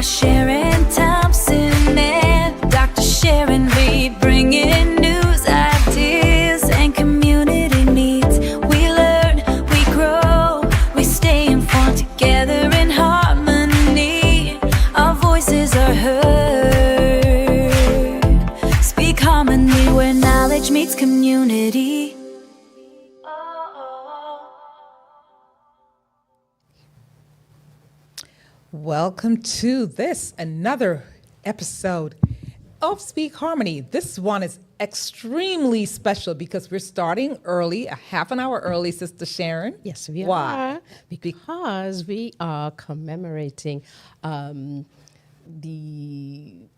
by Sharon Thompson and Dr. Sharon Reed, bringing news, ideas, and community needs. We learn, we grow, we stay informed together in harmony. Our voices are heard. Speak harmony where knowledge meets community. Welcome to another episode of Speak Harmony. This one is extremely special because we're starting early, a half an hour early, Sister Sharon. Yes, we Why? are. Because we are commemorating the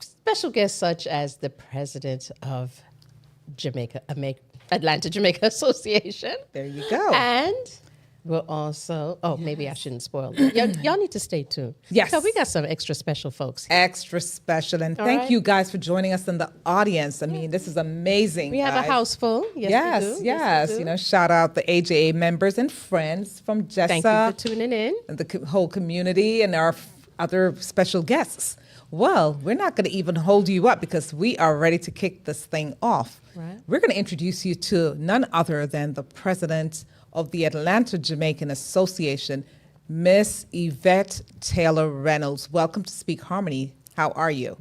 special guests such as the president of Atlanta Jamaican Association. There you go. And we'll also, maybe I shouldn't spoil it. Y'all need to stay tuned. Yes. So we got some extra special folks here. Extra special. And All thank right. you guys for joining us in the audience. I mean, this is amazing. We have guys. a house full. Yes, we do. yes. we do. You know, shout out the AJA members and friends from Jessa. Thank you for tuning in. And the whole community and our other special guests. Well, we're not going to even hold you up because we are ready to kick this thing off. Right. We're going to introduce you to none other than the president of the Atlanta Jamaican Association, Miss Evette Taylor Reynolds. Welcome to Speak Harmony. How are you?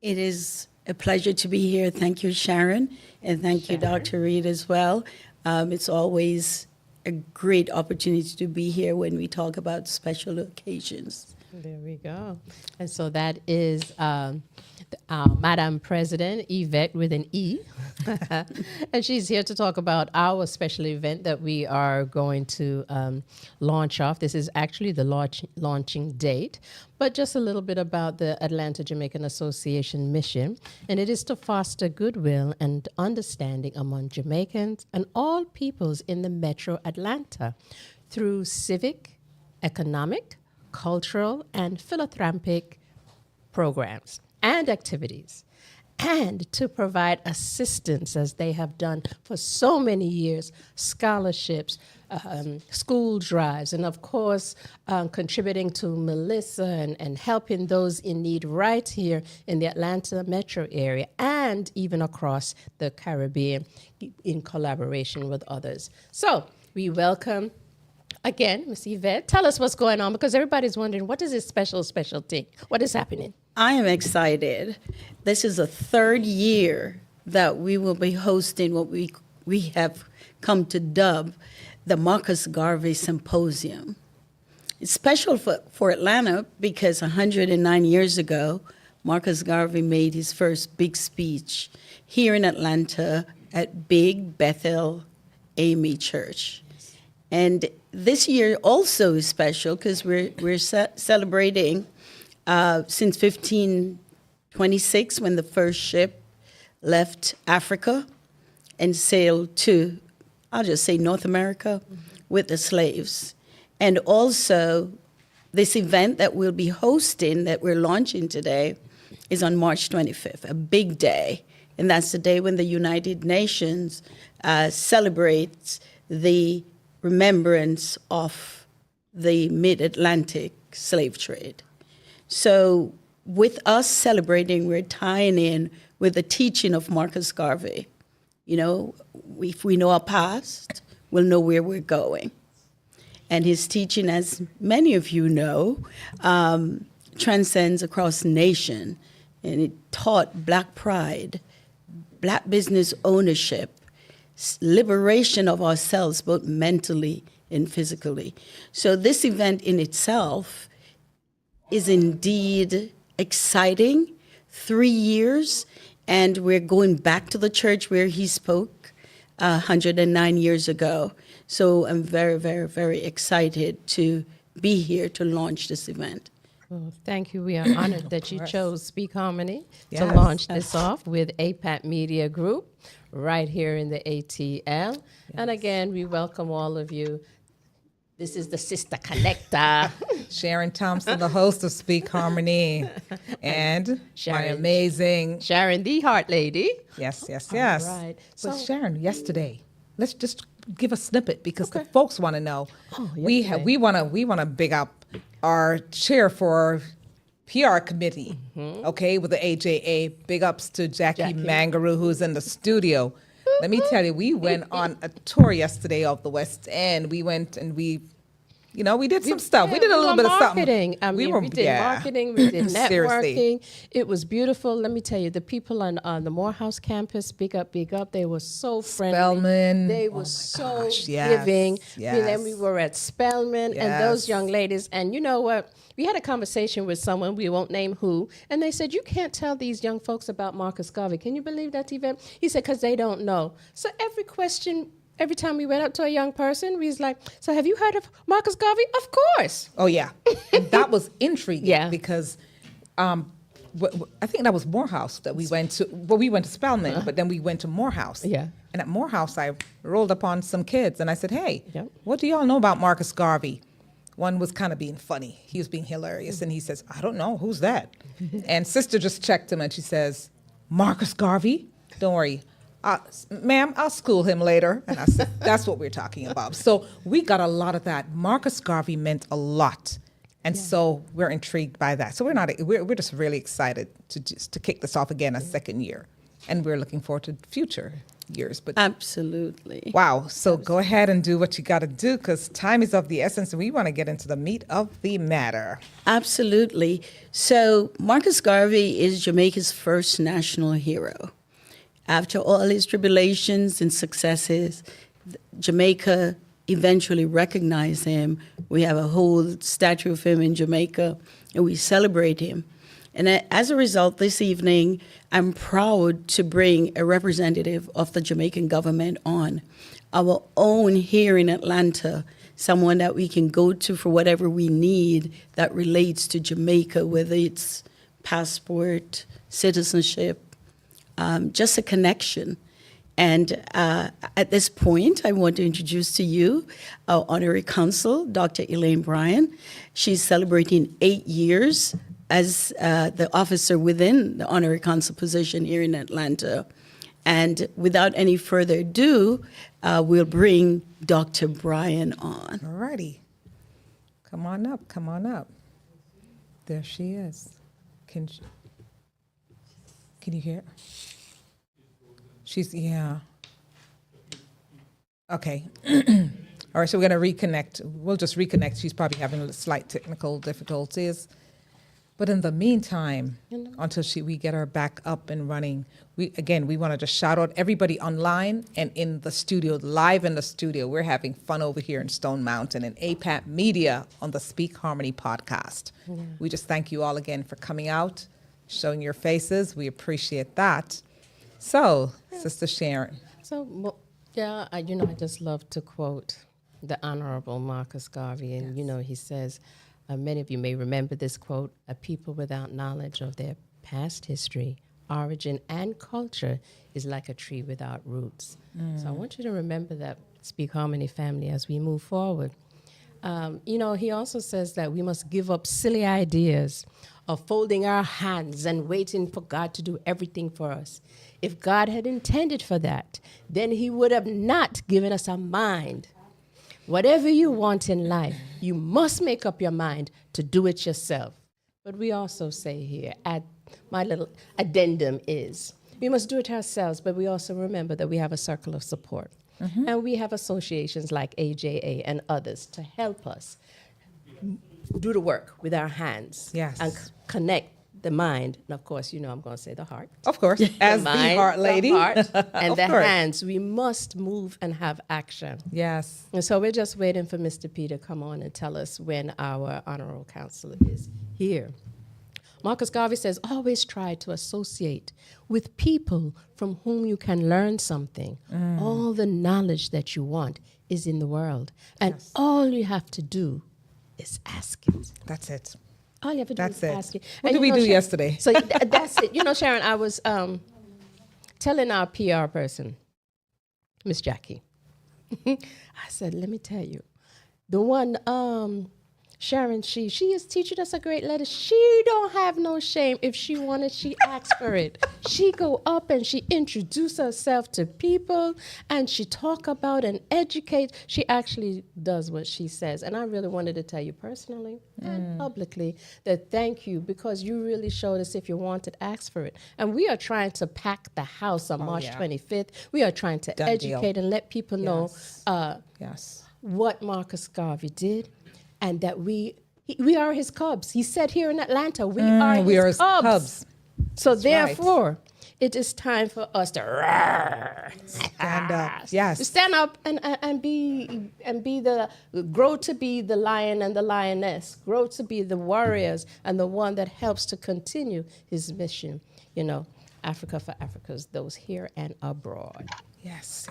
It is a pleasure to be here. Thank you, Sharon, and thank you, Dr. Reed, as well. It's always a great opportunity to be here when we talk about special occasions. There we go. And so that is Madam President Evette with an E. And she's here to talk about our special event that we are going to launch off. This is actually the launching date, but just a little bit about the Atlanta Jamaican Association mission. And it is to foster goodwill and understanding among Jamaicans and all peoples in the metro Atlanta through civic, economic, cultural, and philanthropic programs and activities, and to provide assistance as they have done for so many years, scholarships, school drives, and of course, contributing to Melissa and helping those in need right here in the Atlanta metro area and even across the Caribbean in collaboration with others. So we welcome again, Ms. Evette. Tell us what's going on because everybody's wondering, what is this special thing? What is happening? I am excited. This is the third year that we will be hosting what we have come to dub the Marcus Garvey Symposium. It's special for Atlanta because 109 years ago, Marcus Garvey made his first big speech here in Atlanta at Big Bethel AME Church. And this year also is special because we're celebrating since 1526 when the first ship left Africa and sailed to, I'll just say North America with the slaves. And also this event that we'll be hosting, that we're launching today, is on March 25th, a big day. And that's the day when the United Nations celebrates the remembrance of the mid-Atlantic slave trade. So with us celebrating, we're tying in with the teaching of Marcus Garvey. You know, if we know our past, we'll know where we're going. And his teaching, as many of you know, transcends across nation. And it taught Black pride, Black business ownership, liberation of ourselves, both mentally and physically. So this event in itself is indeed exciting. 3 years, and we're going back to the church where he spoke 109 years ago. So I'm very, very, very excited to be here to launch this event. Well, thank you. We are honored that you chose Speak Harmony to Yes. launch this off with APAT Media Group right here in the ATL. And again, we welcome all of you. This is the Sister Connector. Sharon Thompson, the host of Speak Harmony, and my Sharon. amazing, Sharon, the Heart Lady. yes. right. So So- Sharon, yesterday, let's just give a snippet because the folks want to know. We yesterday. want to big up our chair for PR committee, okay, with the AJA. Big ups to Jackie Mangaroo, who's in the studio. Let me tell you, we went on a tour yesterday of the West End. We went and we did some stuff. We did a little bit of marketing. something. We did marketing. We did Seriously. networking. It was beautiful. Let me tell you, the people on the Morehouse campus, big up. They were so friendly. Spelman. They Oh my were so gosh, yes, giving. yes. And then we were at Spelman, and those Yes. young ladies. And you know what? We had a conversation with someone, we won't name who, and they said, you can't tell these young folks about Marcus Garvey. Can you believe that, Evette? He said, because they don't know. So every time we went up to a young person, we was like, so have you heard of Marcus Garvey? Of course. Oh, yeah. And that was intriguing Yeah. because I think that was Morehouse that we went to. Well, we went to Spelman, but then we went to Morehouse. Yeah. And at Morehouse, I rolled upon some kids and I said, hey, Yep. what do y'all know about Marcus Garvey? One was kind of being funny. He was being hilarious. And he says, I don't know. Who's that? And sister just checked him and she says, Marcus Garvey? Don't worry. Ma'am, I'll school him later. And I said, that's what we're talking about. So we got a lot of that. Marcus Garvey meant a lot. And so we're intrigued by that. So we're just really excited to kick this off again a second year. And we're looking forward to future years. But Absolutely. wow. So go ahead and do what you got to do because time is of the essence and we want to get into the meat of the matter. Absolutely. So Marcus Garvey is Jamaica's first national hero. After all his tribulations and successes, Jamaica eventually recognized him. We have a whole statue of him in Jamaica, and we celebrate him. And as a result, this evening, I'm proud to bring a representative of the Jamaican government on, our own here in Atlanta, someone that we can go to for whatever we need that relates to Jamaica, whether it's passport, citizenship, just a connection. And at this point, I want to introduce to you our Honorary Consul, Dr. Elaine Bryan. She's celebrating 8 years as the officer within the Honorary Consul position here in Atlanta. And without any further ado, we'll bring Dr. Bryan on. All righty. Come on up. Come on up. There she is. Can you hear? Yeah. Okay. All right, so we're going to reconnect. We'll just reconnect. She's probably having slight technical difficulties. But in the meantime, until we get her back up and running, we want to just shout out everybody online and in the studio, live in the studio. We're having fun over here in Stone Mountain and APAT Media on the Speak Harmony podcast. Yeah. We just thank you all again for coming out, showing your faces. We appreciate that. So, Sister Sharon. So, I just love to quote the Honorable Marcus Garvey. And, he says, many of you may remember this quote, a people without knowledge of their past history, origin, and culture is like a tree without roots. So I want you to remember that, Speak Harmony family, as we move forward. He also says that we must give up silly ideas of folding our hands and waiting for God to do everything for us. If God had intended for that, then he would have not given us a mind. Whatever you want in life, you must make up your mind to do it yourself. But we also say here, my little addendum is, we must do it ourselves, but we also remember that we have a circle of support. Mm-hmm. And we have associations like AJA and others to help us do the work with our hands. Yes. And connect the mind, and of course, I'm going to say the heart. Of course, as the heart lady. The heart and the course. hands. We must move and have action. Yes. And so we're just waiting for Mr. P to come on and tell us when our Honorary Consul is here. Marcus Garvey says, always try to associate with people from whom you can learn something. All the knowledge that you want is in the world. And all you have to do is ask it. That's it. All you have to do is ask it. What did we do yesterday? So that's it. Sharon, I was telling our PR person, Miss Jackie, I said, let me tell you, the one Sharon, she is teaching us a great letter. She don't have no shame. If she wanted, she asked for it. She go up and she introduce herself to people and she talk about and educate. She actually does what she says. And I really wanted to tell you personally and publicly that thank you, because you really showed us if you wanted, ask for it. And we are trying to pack the house on March 25th. We are trying to Done deal. educate and let people know Yes. what Marcus Garvey did, and that we are his cubs. He said here in Atlanta, we are his cubs. So therefore, it is time for us to Stand up. Yes. to stand up and be grow to be the lion and the lioness, grow to be the warriors and the one that helps to continue his mission. You know, Africa for Africans, those here and abroad. Yes.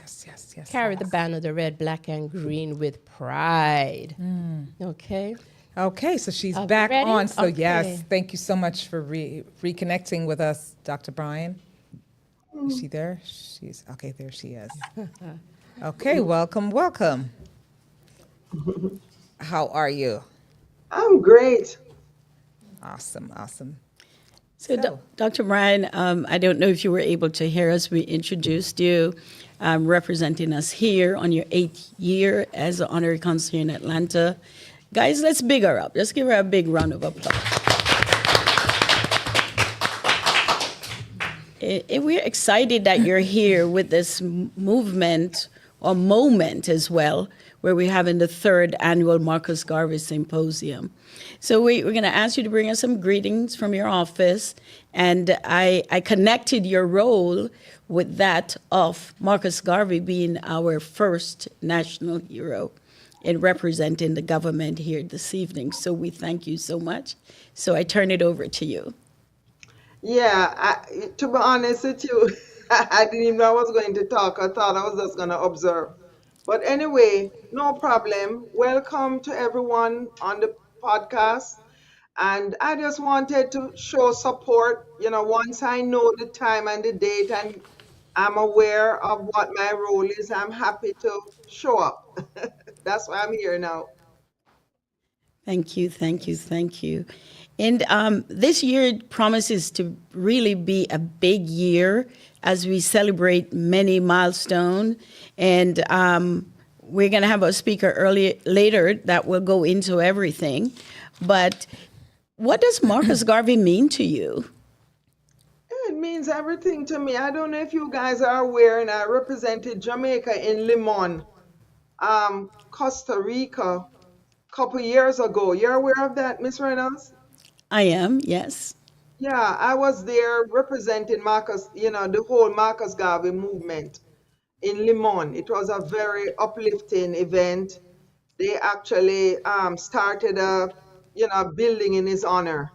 Carry the banner, the red, black, and green with pride. Okay? Okay, so she's Are we back ready? on. So Okay. yes, thank you so much for reconnecting with us, Dr. Bryan. Is she there? She's okay. There she is. Okay, welcome. How are you? I'm great. Awesome. So, Dr. Bryan, I don't know if you were able to hear us. We introduced you, representing us here on your 8th year as an Honorary Consul in Atlanta. Guys, let's big her up. Let's give her a big round of applause. We're excited that you're here with this movement, or moment as well, where we're having the 3rd Annual Marcus Garvey Symposium. So we're going to ask you to bring us some greetings from your office. And I connected your role with that of Marcus Garvey being our first national hero in representing the government here this evening. So we thank you so much. So I turn it over to you. Yeah, to be honest with you, I didn't even know I was going to talk. I thought I was just going to observe. But anyway, no problem. Welcome to everyone on the podcast. And I just wanted to show support. You know, once I know the time and the date and I'm aware of what my role is, I'm happy to show up. That's why I'm here now. Thank you. And this year promises to really be a big year as we celebrate many milestones. And we're going to have a speaker later that will go into everything. But what does Marcus Garvey mean to you? It means everything to me. I don't know if you guys are aware, and I represented Jamaica in Limon, Costa Rica, a couple years ago. You're aware of that, Miss Reynolds? I am, yes. Yeah, I was there representing Marcus, the whole Marcus Garvey movement in Limon. It was a very uplifting event. They actually started a, building in his honor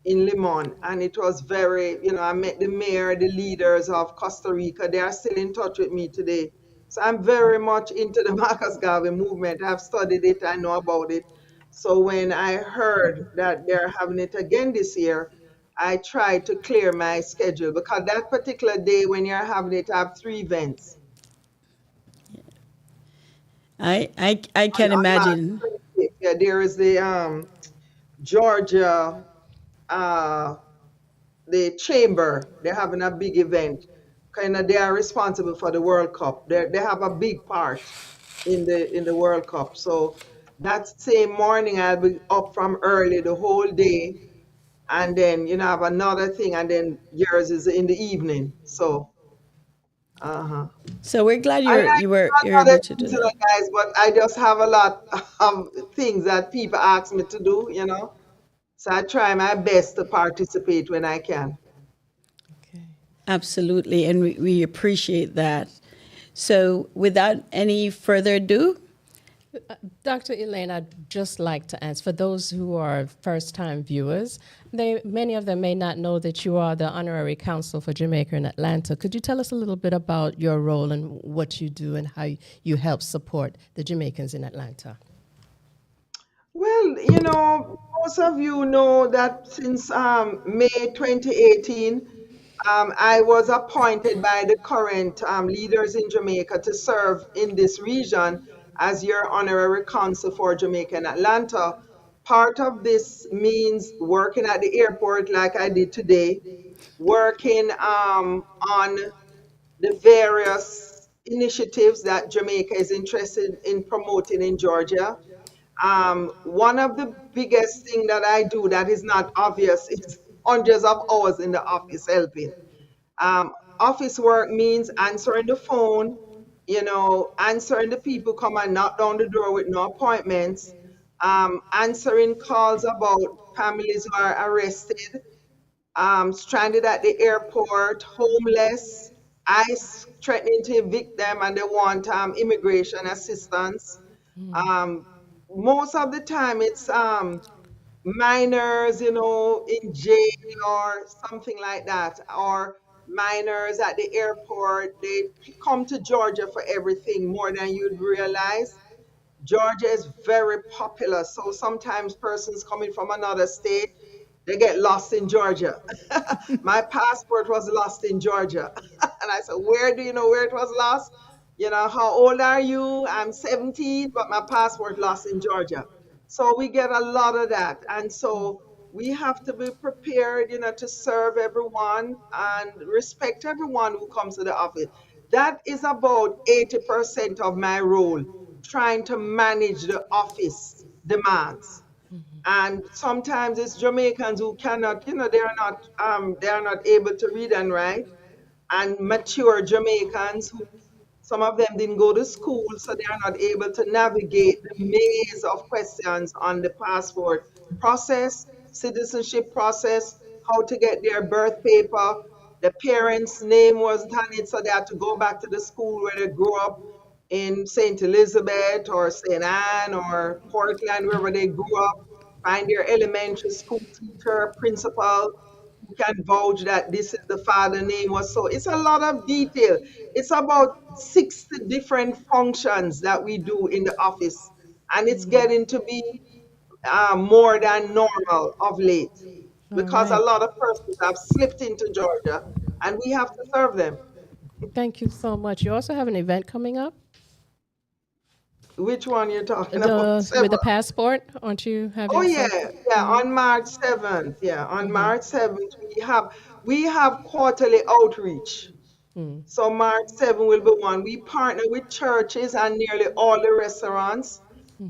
in Limon, and it was very, I met the mayor, the leaders of Costa Rica. They are still in touch with me today. So I'm very much into the Marcus Garvey movement. I've studied it, I know about it. So when I heard that they're having it again this year, I tried to clear my schedule, because that particular day when you're having it, I have 3 events. I can imagine. Yeah, there is the Georgia, the chamber. They're having a big event. They are responsible for the World Cup. They have a big part in the World Cup. So that same morning, I'll be up from early the whole day, and then have another thing, and then yours is in the evening. So, So we're glad you were you're able to do that. guys, but I just have a lot of things that people ask me to do. So I try my best to participate when I can. Absolutely, and we appreciate that. So without any further ado, Dr. Elaine, I'd just like to ask, for those who are first-time viewers, many of them may not know that you are the Honorary Consul for Jamaica in Atlanta. Could you tell us a little bit about your role and what you do and how you help support the Jamaicans in Atlanta? Well, most of you know that since May 2018, I was appointed by the current leaders in Jamaica to serve in this region as your Honorary Consul for Jamaica in Atlanta, Part of this means working at the airport like I did today, working on the various initiatives that Jamaica is interested in promoting in Georgia. One of the biggest thing that I do that is not obvious is hundreds of hours in the office helping. Office work means answering the phone, answering the people come and knock down the door with no appointments, answering calls about families who are arrested, stranded at the airport, homeless, ICE threatening to evict them and they want immigration assistance. Um, Most of the time it's minors, in jail or something like that, or minors at the airport. They come to Georgia for everything more than you'd realize. Georgia is very popular, so sometimes persons coming from another state, they get lost in Georgia. My passport was lost in Georgia. And I said, where do you know where it was lost? How old are you? I'm 17, but my passport lost in Georgia. So we get a lot of that. And so we have to be prepared, to serve everyone and respect everyone who comes to the office. That is about 80% of my role, trying to manage the office demands. And sometimes it's Jamaicans who cannot, they are not able to read and write, and mature Jamaicans who some of them didn't go to school, so they are not able to navigate the maze of questions on the passport process, citizenship process, how to get their birth paper. The parents' name wasn't on it, so they had to go back to the school where they grew up in St. Elizabeth or St. Anne or Portland, wherever they grew up, find their elementary school teacher, principal, who can vouch that this is the father name was so. It's a lot of detail. It's about 60 different functions that we do in the office, and it's getting to be more than normal of late All because a right. lot of persons have slipped into Georgia, and we have to serve them. Thank you so much. You also have an event coming up? Which one you're talking about? With the Several. passport, aren't you Oh having yeah, something? yeah. On March 7th, on March 7th, we have quarterly outreach. So March 7th will be one. We partner with churches and nearly all the restaurants,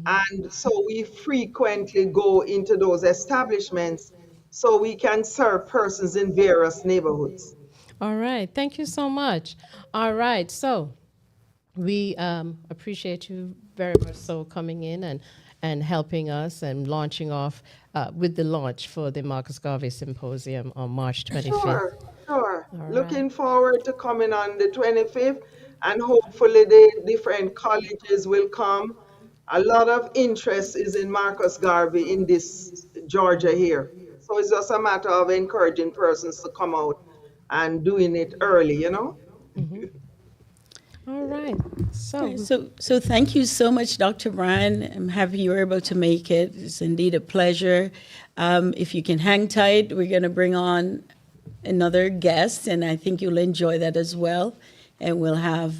and so we frequently go into those establishments so we can serve persons in various neighborhoods. All right. Thank you so much. All right. So we appreciate you very much so coming in and helping us and launching off with the launch for the Marcus Garvey Symposium on March 25th. Sure, sure. All right. Looking forward to coming on the 25th, and hopefully the different colleges will come. A lot of interest is in Marcus Garvey in this Georgia here. So it's just a matter of encouraging persons to come out and doing it early. All right. So, So thank you so much, Dr. Bryan. I'm happy you were able to make it. It's indeed a pleasure. If you can hang tight, we're going to bring on another guest, and I think you'll enjoy that as well. And we'll have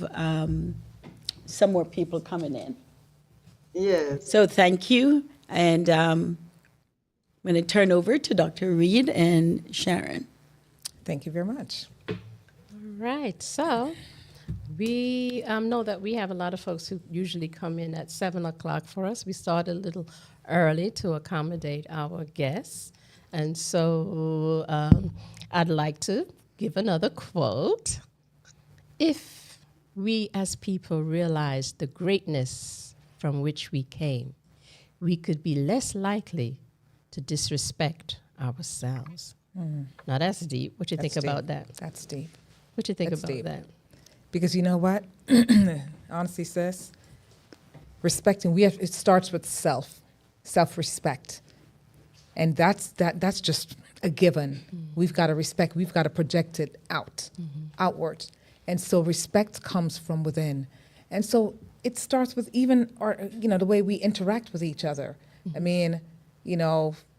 some more people coming in. Yes. So thank you. And I'm going to turn over to Dr. Reed and Sharon. Thank you very much. all right. So we know that we have a lot of folks who usually come in at 7 o'clock for us. We start a little early to accommodate our guests. And so I'd like to give another quote. If we as people realize the greatness from which we came, we could be less likely to disrespect ourselves. Now that's deep. What you think That's about deep. that? That's deep. What you think That's about deep. that? Because you know what? Honestly, sis, respecting, it starts with self-respect. And that's just a given. We've got to respect, we've got to project it outward. And so respect comes from within. And so it starts with even the way we interact with each other. I mean,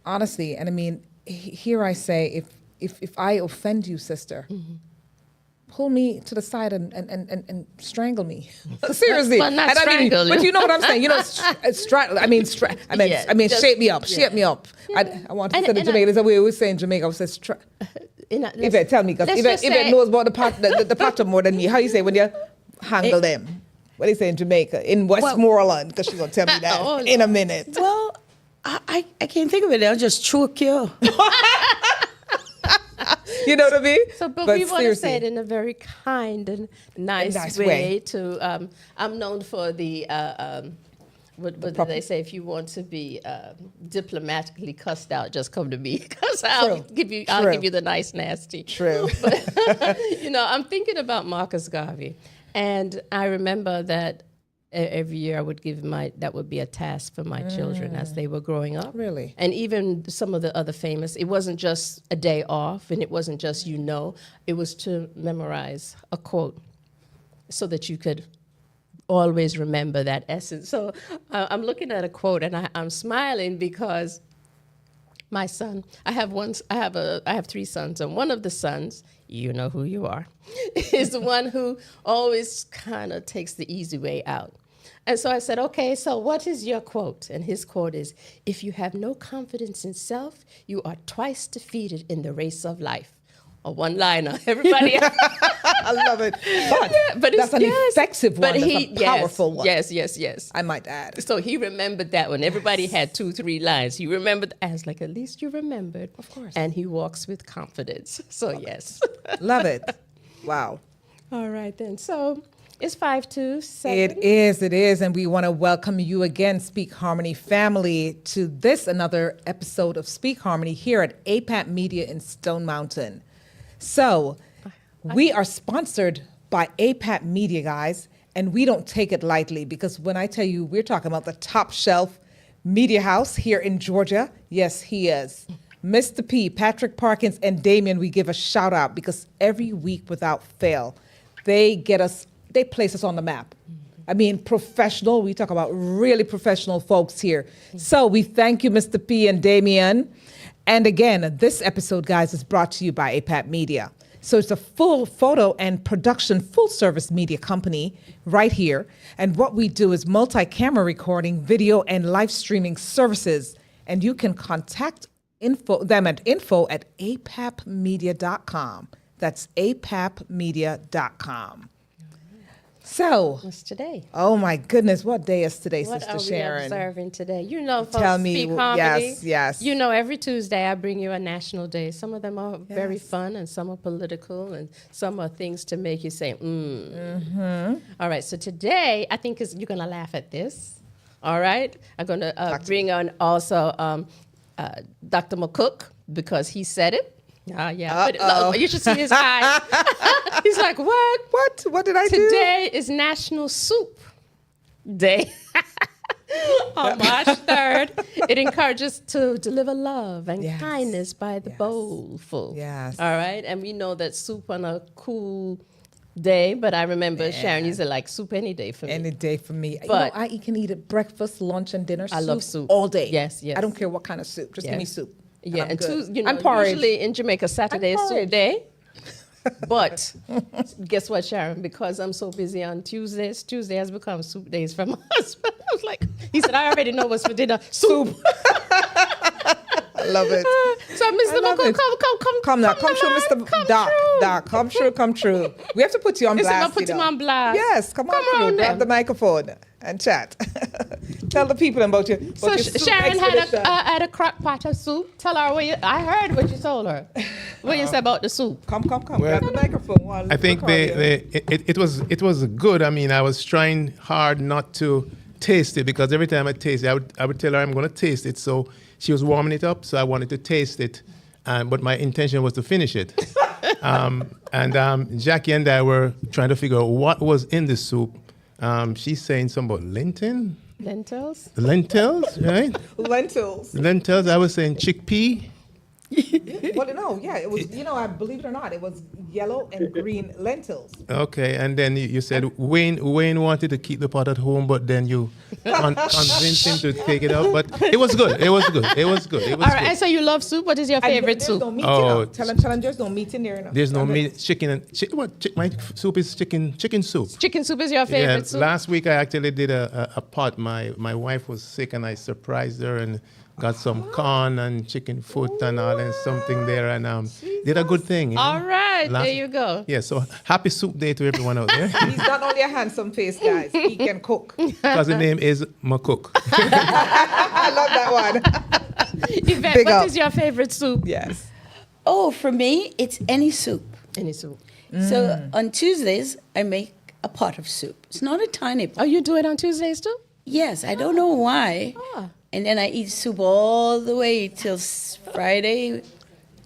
honestly, and I mean, here I say, if I offend you, sister, pull me to the side and strangle me. Seriously. Well, not And I mean, strangle. but you know what I'm saying? You know, Just- shape me up, shape me up. Yeah. I want to And- say the and Jamaicans, we always say in Jamaica, we say, Evette, tell me, because Evette knows about the pattern more than me. How you say when you handle them? What do you say in Jamaica? In Westmoreland, because she's going to tell me that in a minute. Well, I can't think of it. I'll just choke you. You know what I mean? So, but we want to say seriously. it in a very kind and nice way. way. I'm known for the what do they say? If you want to be diplomatically cussed out, just come to me, because I'll give you the nice nasty. True. But, I'm thinking about Marcus Garvey, and I remember that every year I would that would be a task for my children as they were growing up. Really? And even some of the other famous, it wasn't just a day off, and it wasn't just, it was to memorize a quote so that you could always remember that essence. So I'm looking at a quote, and I'm smiling because my son, I have 3 sons, and one of the sons, you know who you are, is the one who always kind of takes the easy way out. And so I said, okay, so what is your quote? And his quote is, if you have no confidence in self, you are twice defeated in the race of life. A one-liner. Everybody. I love it. But But that's an effective one. That's a powerful one. Yes. I might add. So he remembered that one. Everybody had 2-3 lines. He remembered. I was like, at least you remembered. Of course. And he walks with confidence. So yes. Love it. Wow. All right then. So it's 5-2-7. It is. And we want to welcome you again, Speak Harmony family, to another episode of Speak Harmony here at APAP Media in Stone Mountain. So we are sponsored by APAP Media, guys, and we don't take it lightly, because when I tell you we're talking about the top shelf media house here in Georgia, yes, he is. Mr. P, Patrick Parkins, and Damien, we give a shout out, because every week without fail, they place us on the map. I mean, professional, we talk about really professional folks here. So we thank you, Mr. P and Damien. And again, this episode, guys, is brought to you by APAP Media. So it's a full photo and production, full service media company right here. And what we do is multi-camera recording, video, and live streaming services. And you can contact them at info@apapmedia.com. That's apapmedia.com. So, What's today? oh my goodness, what day is today, What Sister are Sharon? we observing today? Folks, Tell me, Speak Harmony. yes. Every Tuesday I bring you a national day. Some of them are very fun, and some are political, and some are things to make you say, All right, so today I think you're going to laugh at this. All right? I'm going to bring on also Dr. McCook, because he said it. But you should see his eyes. He's like, what? What did I do? Today is National Soup Day. On March 3rd, it encourages to deliver love and kindness by the bowlful. Yes. All right? And we know that soup on a cool day, but I remember Sharon used to like soup any day for me. Any day for me. But I can eat it breakfast, lunch, and dinner. I love soup. all day. Yes. I don't care what kind of soup. Just give me soup. Yeah, I'm and good. you I'm porridge. usually in Jamaica, Saturday is soup porridge. day. But guess what, Sharon? Because I'm so busy on Tuesdays, Tuesday has become soup days for my husband. I was like, he said, I already know what's for dinner. Soup. I love it. So, Mr. McCool, Come now. Come true, Mr. Doc. Doc, come true. We have to put you on Listen, blast. I'll put him on blast. Yes, come on through. on Grab then. the microphone and chat. Tell the people about your So soup Sharon expedition. had a crock pot of soup. Tell her I heard what you told her. What you said about the soup. Come. Well, Grab the microphone. While I think it was good. I mean, I was trying hard not to taste it, because every time I taste it, I would tell her I'm going to taste it. So she was warming it up, so I wanted to taste it, but my intention was to finish it. And Jackie and I were trying to figure out what was in the soup. She's saying something about Lentils? lentils, right? Lentils. I was saying chickpea. Well, no, yeah, it was. I believe it or not, it was yellow and green lentils. Okay, and then you said Wayne wanted to keep the pot at home, but then you convince him to take it out. But it was good. It was good. It was good. It was All right, good. and so you love soup. What is your favorite There's soup? no meat, Oh, Tell him there's no meat in there. There's no meat, chicken, and my soup is chicken soup. Chicken soup is your favorite soup? Last week I actually did a pot. My wife was sick and I surprised her and got some corn and chicken foot and all and something there and did a good thing. You know? All right, Last- there you go. Yeah, so happy soup day to everyone out there. He's not only a handsome face, guys. He can cook. Because the name is Makuk. I love that one. Yvette, Big what up. is your favorite soup? Yes. Oh, for me, it's any soup. Any soup. So on Tuesdays, I make a pot of soup. It's not a tiny pot. Oh, you do it on Tuesdays too? Yes, I don't know why. Ah. And then I eat soup all the way till Friday,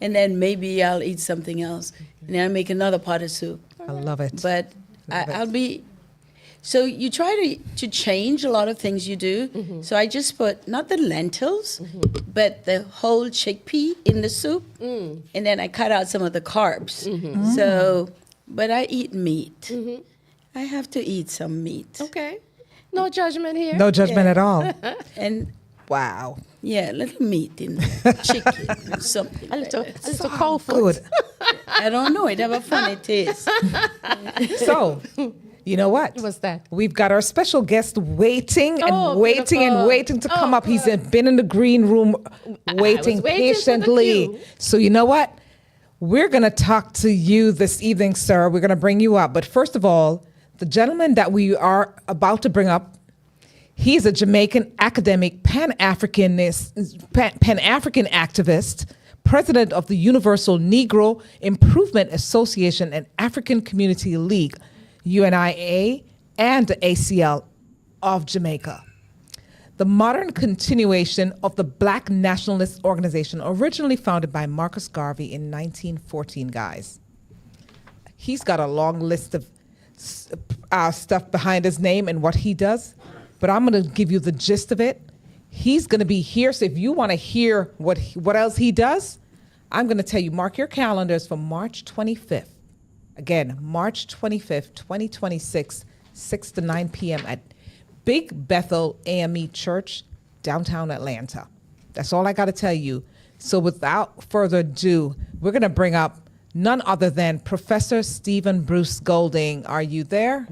and then maybe I'll eat something else. And then I make another pot of soup. I love it. But I'll be. So you try to change a lot of things you do. So I just put not the lentils, but the whole chickpea in the soup, and then I cut out some of the carbs. So, but I eat meat. I have to eat some meat. Okay. No judgment here. No judgment at all. And Wow. yeah, a little meat in there, chicken or something. A little, like that. a little cold food. Good. I don't know. It have a funny taste. So, you know what? What's that? We've got our special guest waiting and Oh, waiting and beautiful. waiting to come Oh, up. He's been in the green room waiting waiting for the patiently. cue. So, you know what? We're going to talk to you this evening, sir. We're going to bring you up. But first of all, the gentleman that we are about to bring up, he's a Jamaican academic, Pan-African activist, president of the Universal Negro Improvement Association and African Community League, UNIA, and the ACL of Jamaica. The modern continuation of the Black nationalist organization originally founded by Marcus Garvey in 1914, guys. He's got a long list of stuff behind his name and what he does, but I'm going to give you the gist of it. He's going to be here, so if you want to hear what else he does, I'm going to tell you, mark your calendars for March 25th. Again, March 25th, 2026, 6 to 9 p.m. at Big Bethel AME Church, downtown Atlanta. That's all I got to tell you. So without further ado, we're going to bring up none other than Professor Stephen Bruce Golding. Are you there?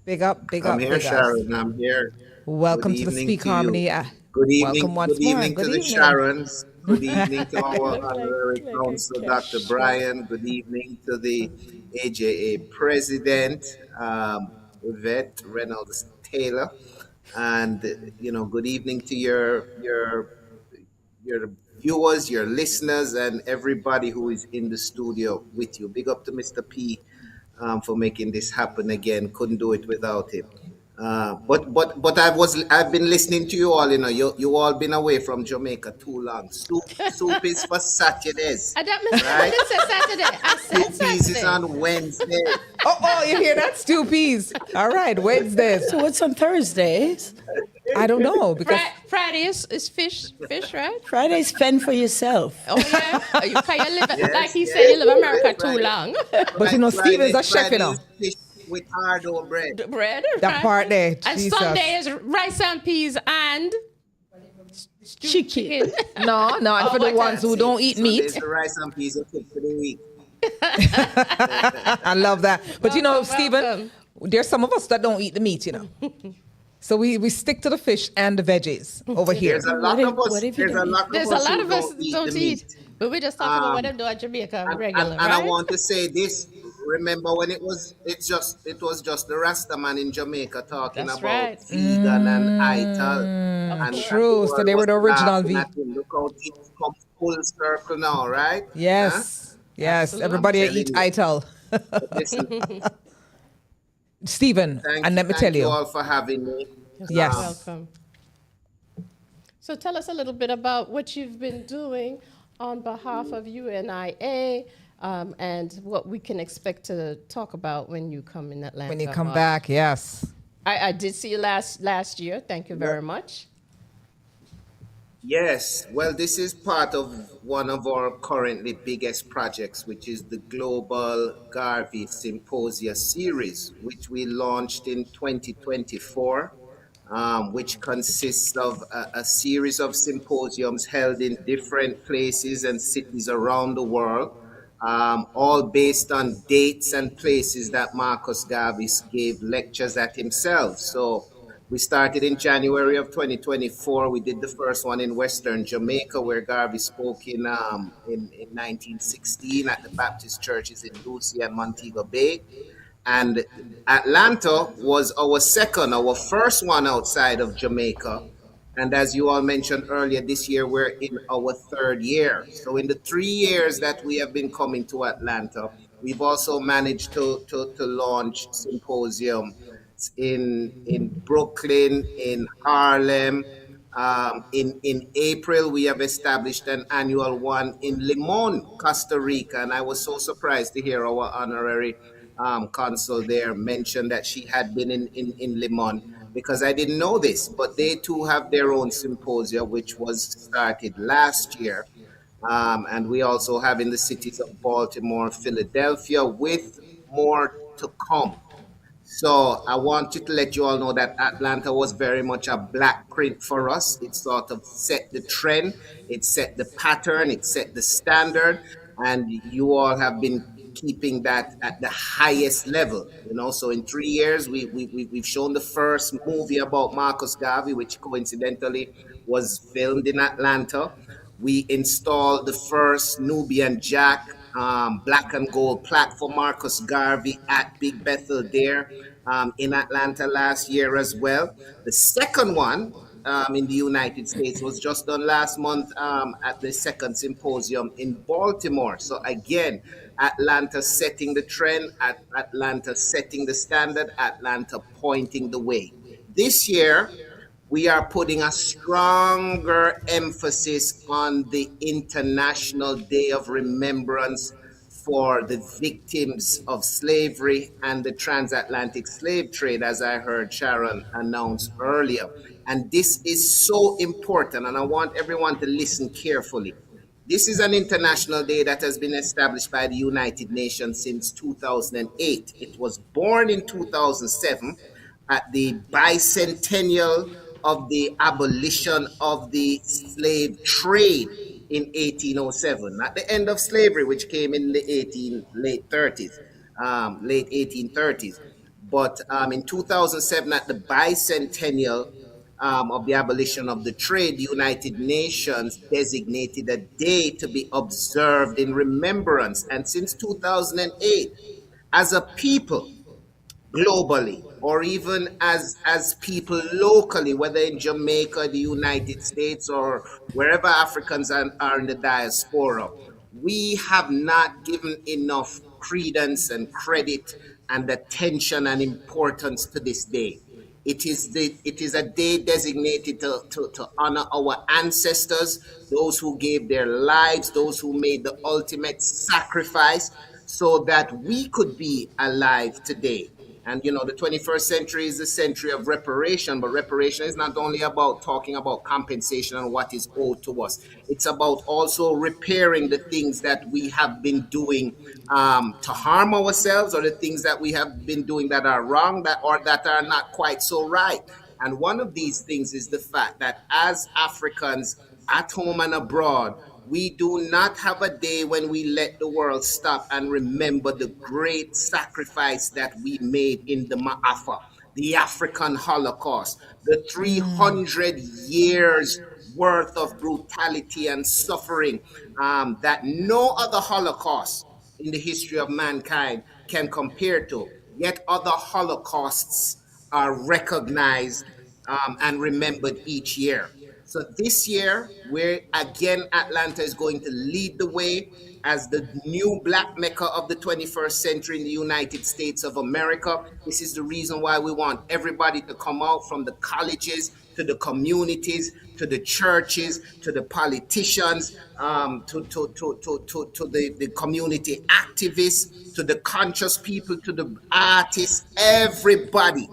Big up, big up, I'm here, big up. Sharon. I'm here. Welcome Good to the evening Speak to you. Harmony. Good evening. Welcome once Good more. evening Good to the evening. Sharons. Good evening to our Honorary Consul, Dr. Bryan. Good evening to the AJA President, Evette Reynolds Taylor. And, good evening to your viewers, your listeners, and everybody who is in the studio with you. Big up to Mr. P for making this happen again. Couldn't do it without him. But I've been listening to you all. You all been away from Jamaica too long. Soup is for Saturdays. I don't miss Right? I didn't say Saturday. I said Peas is Saturday. on Wednesday. Oh, you hear that? Stew peas. All right, Wednesdays. So what's on Thursdays? I don't know because Friday is fish, right? Fridays, fend for yourself. Oh yeah. Oh, you live Yes, like he yes. said, you live America Friday. too long. But you know, Stephen's a chef, you know. Friday is fish with hard-dough bread. Bread. That right? part there, And Jesus. Sunday is rice and peas and Chicken. No, and for the what ones who else? don't eat So there's meat, the rice and peas you cook for the week. I love that. But you know, Welcome, Stephen, welcome. there's some of us that don't eat the meat, you know. So we stick to the fish and the veggies over here. There's a lot of us. what if you There's a don't lot There's of a us lot who of us that the don't meat. eat. But we're just talking about what they do at Jamaica regular, And right? I want to say this. Remember when it was just the Rastaman in Jamaica talking That's about right. vegan and ital. And True. So they were the original vegan. vegan. Look how it's come full circle now, right? Yes, yes. Everybody I'm eat telling ital. Huh? Listen, Stephen, and let me tell thank you you. all for having me. Yes. Welcome. So tell us a little bit about what you've been doing on behalf of UNIA and what we can expect to talk about when you come in Atlanta. When you come March. back, yes. I did see you last year. Thank you very much. Yes, well, this is part of one of our currently biggest projects, which is the Global Garvey Symposia series, which we launched in 2024. which consists of a series of symposiums held in different places and cities around the world, all based on dates and places that Marcus Garvey gave lectures at himself. So we started in January of 2024. We did the first one in Western Jamaica, where Garvey spoke in 1916 at the Baptist churches in Lucy and Montego Bay. And Atlanta was our first one outside of Jamaica. And as you all mentioned earlier, this year we're in our third year. So in the 3 years that we have been coming to Atlanta, we've also managed to launch symposium in Brooklyn, in Harlem. In April, we have established an annual one in Limon, Costa Rica. And I was so surprised to hear our honorary consul there mention that she had been in Limon, because I didn't know this, but they too have their own symposia, which was started last year. And we also have in the cities of Baltimore, Philadelphia, with more to come. So I wanted to let you all know that Atlanta was very much a black print for us. It sort of set the trend, it set the pattern, it set the standard, and you all have been keeping that at the highest level. So in 3 years, we've shown the first movie about Marcus Garvey, which coincidentally was filmed in Atlanta. We installed the first Nubian Jack black and gold plaque for Marcus Garvey at Big Bethel there in Atlanta last year as well. The second one in the United States was just done last month at the second symposium in Baltimore. So again, Atlanta setting the trend, Atlanta setting the standard, Atlanta pointing the way. This year, we are putting a stronger emphasis on the International Day of Remembrance for the victims of slavery and the transatlantic slave trade, as I heard Sharon announce earlier. And this is so important, and I want everyone to listen carefully. This is an international day that has been established by the United Nations since 2008. It was born in 2007 at the bicentennial of the abolition of the slave trade in 1807, at the end of slavery, which came in the late 1830s. But in 2007, at the bicentennial of the abolition of the trade, the United Nations designated a day to be observed in remembrance. And since 2008, as a people, globally, or even as people locally, whether in Jamaica, the United States, or wherever Africans are in the diaspora, we have not given enough credence and credit and attention and importance to this day. It is a day designated to honor our ancestors, those who gave their lives, those who made the ultimate sacrifice so that we could be alive today. And the 21st century is the century of reparation, but reparation is not only about talking about compensation and what is owed to us. It's about also repairing the things that we have been doing to harm ourselves, or the things that we have been doing that are wrong, or that are not quite so right. And one of these things is the fact that as Africans at home and abroad, we do not have a day when we let the world stop and remember the great sacrifice that we made in the Ma'afa, the African Holocaust, the 300 years worth of brutality and suffering that no other Holocaust in the history of mankind can compare to. Yet other Holocausts are recognized and remembered each year. So this year, Atlanta is going to lead the way as the new Black Mecca of the 21st century in the United States of America. This is the reason why we want everybody to come out, from the colleges to the communities, to the churches, to the politicians, to the community activists, to the conscious people, to the artists. Everybody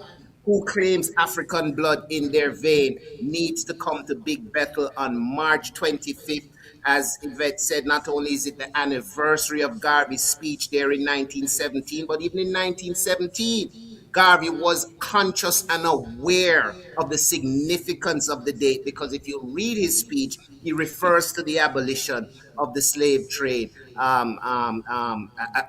who claims African blood in their vein needs to come to Big Bethel on March 25th. As Evette said, not only is it the anniversary of Garvey's speech there in 1917, but even in 1917, Garvey was conscious and aware of the significance of the date, because if you read his speech, he refers to the abolition of the slave trade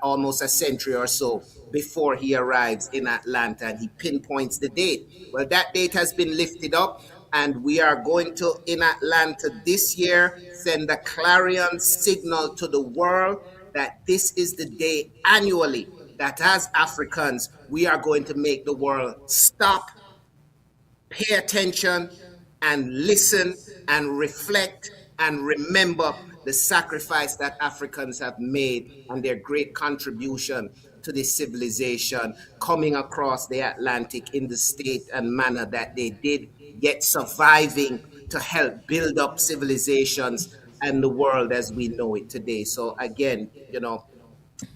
almost a century or so before he arrives in Atlanta, and he pinpoints the date. Well, that date has been lifted up, and we are going to, in Atlanta this year, send a clarion signal to the world that this is the day annually that as Africans, we are going to make the world stop, pay attention, and listen and reflect and remember the sacrifice that Africans have made and their great contribution to this civilization coming across the Atlantic in the state and manner that they did, yet surviving to help build up civilizations and the world as we know it today. So again,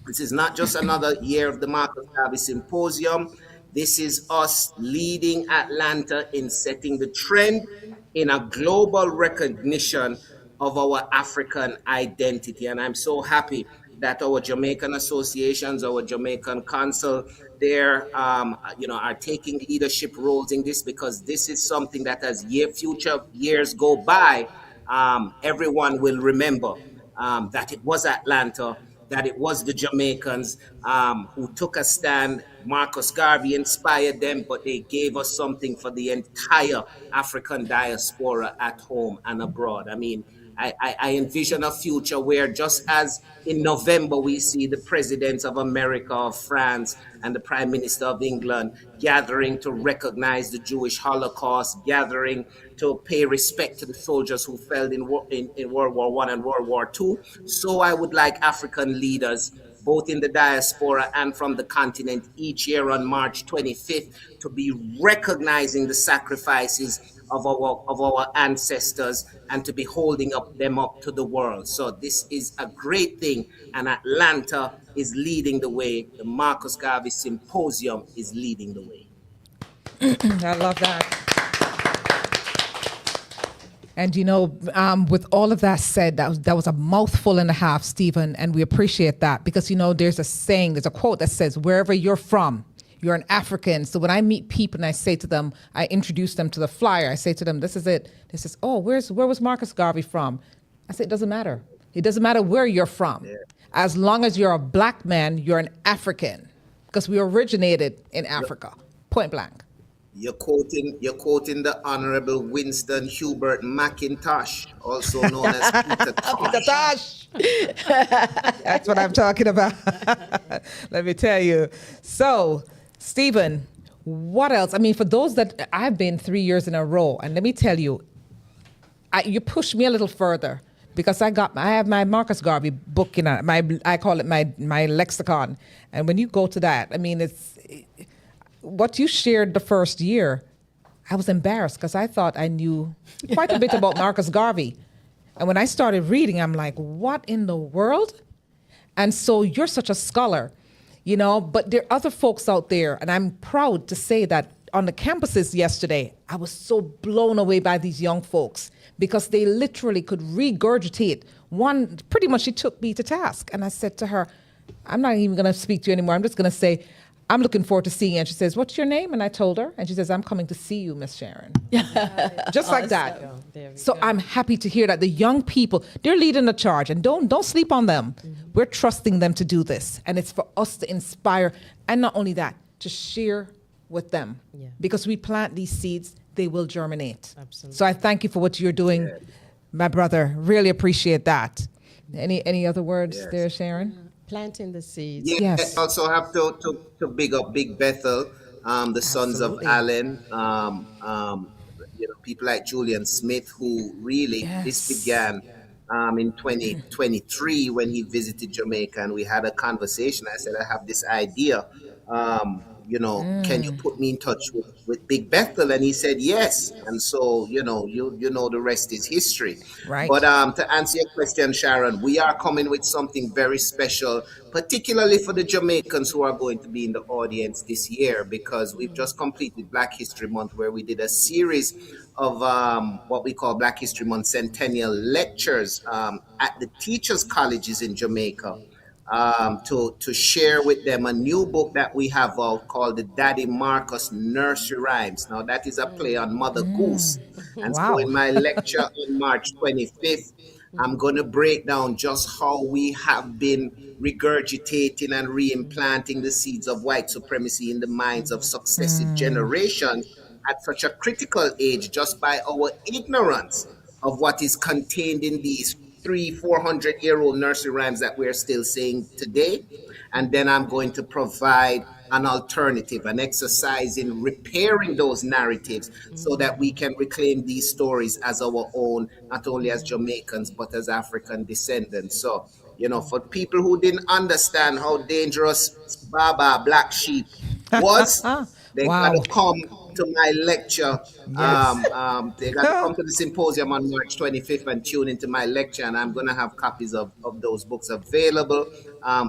this is not just another year of the Marcus Garvey Symposium. This is us leading Atlanta in setting the trend in a global recognition of our African identity. And I'm so happy that our Jamaican associations, our Jamaican Consul there, are taking leadership roles in this, because this is something that as future years go by, everyone will remember that it was Atlanta, that it was the Jamaicans who took a stand. Marcus Garvey inspired them, but they gave us something for the entire African diaspora at home and abroad. I mean, I envision a future where, just as in November we see the presidents of America, of France, and the Prime Minister of England gathering to recognize the Jewish Holocaust, gathering to pay respect to the soldiers who fell in World War I and World War II. So I would like African leaders, both in the diaspora and from the continent, each year on March 25th, to be recognizing the sacrifices of our ancestors and to be holding them up to the world. So this is a great thing, and Atlanta is leading the way. The Marcus Garvey Symposium is leading the way. I love that. And with all of that said, that was a mouthful and a half, Stephen, and we appreciate that, because there's a quote that says, wherever you're from, you're an African. So when I meet people and I say to them, I introduce them to the flyer, I say to them, this is it. They says, oh, where was Marcus Garvey from? I say, it doesn't matter. It doesn't matter where you're from. Yeah. As long as you're a black man, you're an African, because we originated in Africa, point blank. You're quoting the Honorable Winston Hubert McIntosh, also known as Peter Tosh. That's what I'm talking about. Let me tell you. So, Stephen, what else? I mean, for those that I've been 3 years in a row, and let me tell you, you pushed me a little further, because I have my Marcus Garvey book, I call it my lexicon, and when you go to that, I mean, it's what you shared the first year. I was embarrassed because I thought I knew quite a bit about Marcus Garvey, and when I started reading, I'm like, what in the world? And so you're such a scholar, but there are other folks out there, and I'm proud to say that on the campuses yesterday, I was so blown away by these young folks, because they literally could regurgitate. One, pretty much she took me to task. And I said to her, I'm not even going to speak to you anymore. I'm just going to say, I'm looking forward to seeing you. And she says, what's your name? And I told her. And she says, I'm coming to see you, Miss Sharon. Just like that. So I'm happy to hear that the young people, they're leading the charge. And don't sleep on them. Mm-hmm. We're trusting them to do this. And it's for us to inspire. And not only that, to share with them. Yeah. Because we plant these seeds, they will germinate. Absolutely. So I thank you for what you're doing, my brother. Really appreciate that. Any other words there, Sharon? Planting the seeds. Yes. I also have to big up Big Bethel, the sons of Allen, people like Julian Smith, who really, this began in 2023 when he visited Jamaica, and we had a conversation. I said, I have this idea. Can you put me in touch with Big Bethel? And he said yes. And so, the rest is history. Right. But to answer your question, Sharon, we are coming with something very special, particularly for the Jamaicans who are going to be in the audience this year, because we've just completed Black History Month, where we did a series of what we call Black History Month Centennial Lectures at the teachers' colleges in Jamaica. to share with them a new book that we have out called the Daddy Marcus Nursery Rhymes. Now that is a play on Mother Goose. And so Wow. in my lecture on March 25th, I'm going to break down just how we have been regurgitating and reimplanting the seeds of white supremacy in the minds of successive generations at such a critical age just by our ignorance of what is contained in these 300-400-year-old nursery rhymes that we're still saying today. And then I'm going to provide an alternative, an exercise in repairing those narratives so that we can reclaim these stories as our own, not only as Jamaicans, but as African descendants. So, you know, for people who didn't understand how dangerous Baba, Black Sheep, was, they got Wow. to come to my lecture. Yes. They got to come to the symposium on March 25th and tune into my lecture. And I'm going to have copies of those books available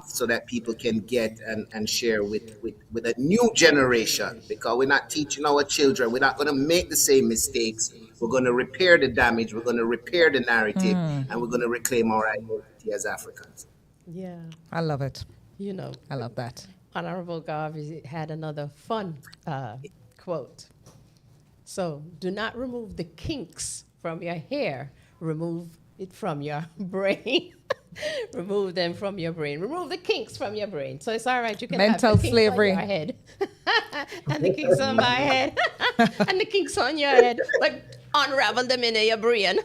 so that people can get and share with a new generation, because we're not teaching our children. We're not going to make the same mistakes. We're going to repair the damage. We're going to repair the narrative, and we're going to reclaim our identity as Africans. Yeah, I love it. you know, I love that. Honorable Garvey had another fun quote. So, do not remove the kinks from your hair. Remove it from your brain. Remove them from your brain. Remove the kinks from your brain. So it's all right. You can Mental have the kinks slavery. on your head, and the kinks on my head, and the kinks on your head. But unravel them in your brain.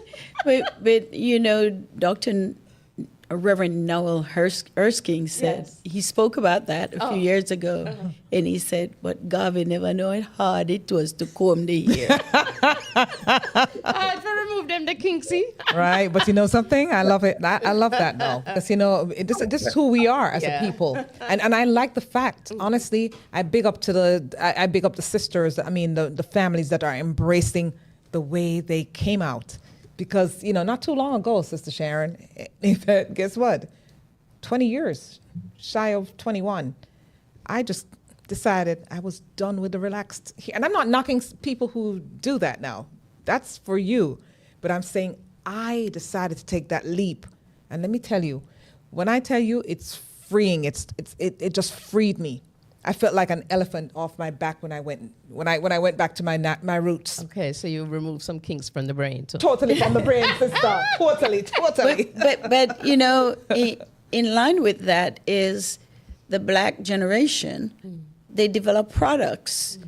But you know, Dr. Reverend Noel Erskine said, Yes. he spoke about that a few years ago, and he said, but Garvey never knew how hard it was to comb the hair. I remove them the kinksy. Right, but you know something? I love it. I love that though, because you know this is who we are as a people, and I like the fact. Honestly, I big up the sisters. I mean the families that are embracing the way they came out, because you know not too long ago, Sister Sharon, guess what? 20 years shy of 21, I just decided I was done with the relaxed hair. And I'm not knocking people who do that now. That's for you. But I'm saying I decided to take that leap. And let me tell you, when I tell you it's freeing, it just freed me. I felt like an elephant off my back when I went back to my roots. Okay, so you remove some kinks from the brain too. Totally from the brain, sister. Totally. But you know, in line with that is the Black generation. They develop products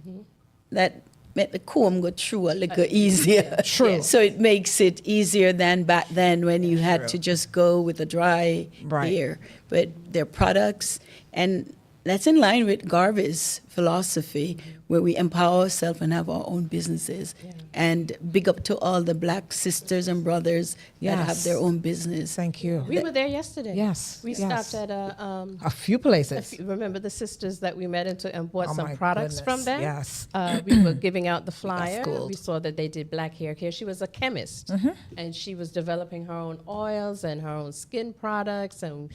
that make the comb go through a little easier. True. So it makes it easier than back then when you had to just go with a dry hair. But they're products, and that's in line with Garvey's philosophy, where we empower ourselves and have our own businesses. And big up to all the Black sisters and brothers that have their own business. Thank you. We were there yesterday. Yes, We yes. stopped at A few places. remember the sisters that we met and bought Oh some my products from goodness, them? yes. We were giving out the flyer. gold. We saw that they did black hair care. She was a chemist, and she was developing her own oils and her own skin products, and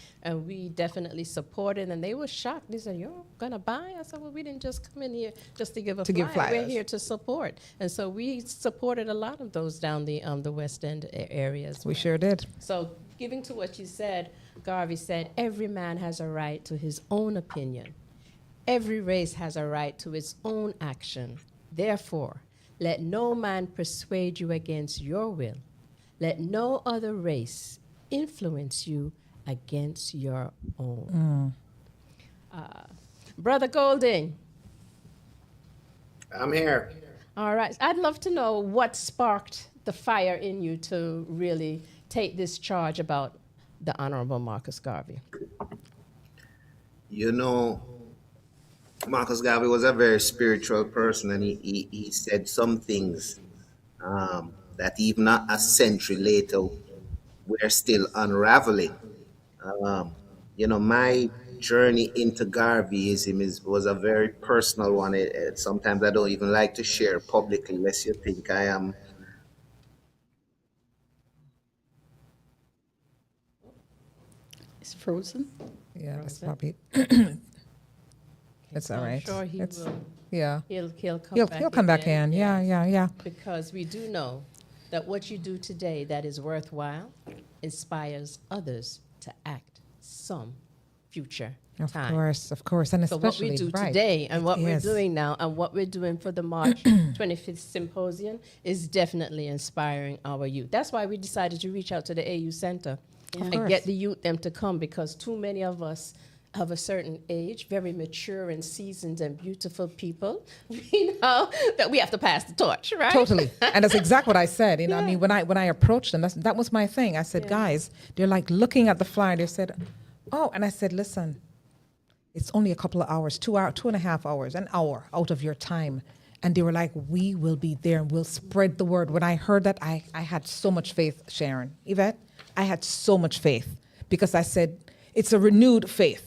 we definitely supported. And they were shocked. They said, "You're gonna buy?" I said, "Well, we didn't just come in here just to give a give flyer. We're flyers. here to support." And so we supported a lot of those down the West End areas. We sure did. So, giving to what you said, Garvey said, every man has a right to his own opinion. Every race has a right to its own action. Therefore, let no man persuade you against your will. Let no other race influence you against your own. Brother Golding. I'm here. All right. I'd love to know what sparked the fire in you to really take this charge about the Honorable Marcus Garvey. You know, Marcus Garvey was a very spiritual person, and he said some things that even a century later we're still unraveling. You know, my journey into Garveyism was a very personal one. Sometimes I don't even like to share publicly, lest you think I am. It's frozen. Yeah, that's probably. It's all I'm right. sure he It's- will. Yeah. He'll come back. He'll come back in. Yeah. Because we do know that what you do today that is worthwhile inspires others to act. Some future Of time. of course, and So what especially we do right, today and it what we're is. doing now and what we're doing for the March 25th Symposium is definitely inspiring our youth. That's why we decided to reach out to the AU Center and course. get the youth them to come, because too many of us of a certain age, very mature and seasoned and beautiful people, we know that we have to pass the torch, right? Totally, and that's exactly what I said. You know, I Yeah. mean, when I approached them, that was my thing. I said, guys, they're like looking at the flyer. They said, oh, and I said, listen, it's only a couple of hours, 2.5 hours, an hour out of your time. And they were like, we will be there and we'll spread the word. When I heard that, I had so much faith, Sharon. Evette, I had so much faith because I said, it's a renewed faith.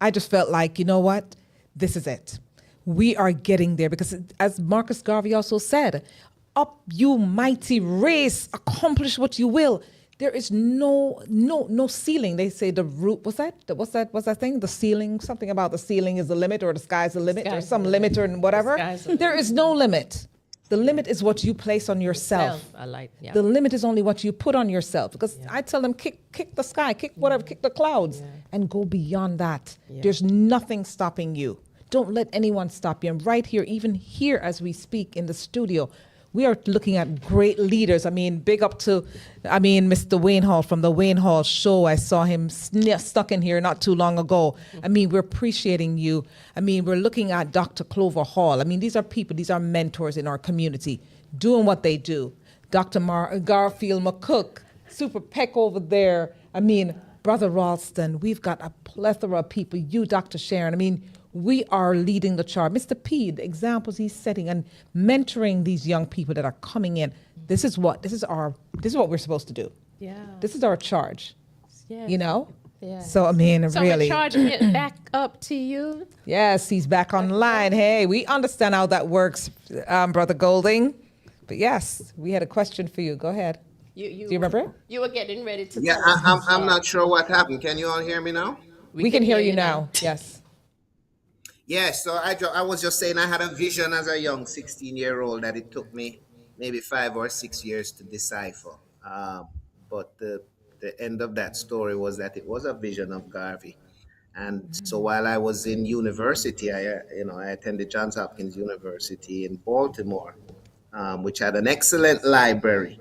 I just felt like, you know what? This is it. We are getting there because as Marcus Garvey also said, up you mighty race, accomplish what you will. There is no ceiling. They say the roof, what's that thing? The ceiling, something about the ceiling is the limit or the sky's the limit or some limit or whatever. There is no limit. The limit is what you place on yourself. I like, yeah. The limit is only what you put on yourself. Because I tell them, kick the sky, kick whatever, kick the clouds, and go beyond that. There's nothing stopping you. Don't let anyone stop you. And right here, even here as we speak in the studio, we are looking at great leaders. I mean, big up to, Mr. Wayne Hall from the Wayne Hall show. I saw him stuck in here not too long ago. I mean, we're appreciating you. I mean, we're looking at Dr. Clover Hall. I mean, these are people, these are mentors in our community doing what they do. Dr. Garfield McCook, Super Peck over there. I mean, Brother Ralston. We've got a plethora of people. You, Dr. Sharon. I mean, we are leading the charge. Mr. P, the examples he's setting and mentoring these young people that are coming in. This is what we're supposed to do. Yeah. This is our charge. Yes. You know? Yeah. So I mean, So really. we're charging it back up to you. Yes, he's back online. Hey, we understand how that works, Brother Golding. But yes, we had a question for you. Go ahead. Do you remember it? You were getting ready to Yeah, tell us. I'm not sure what happened. Can you all hear me now? We can hear you now. Yes. Yeah, so I was just saying I had a vision as a young 16-year-old that it took me maybe 5 or 6 years to decipher. But the end of that story was that it was a vision of Garvey. And so while I was in university, I attended Johns Hopkins University in Baltimore, which had an excellent library.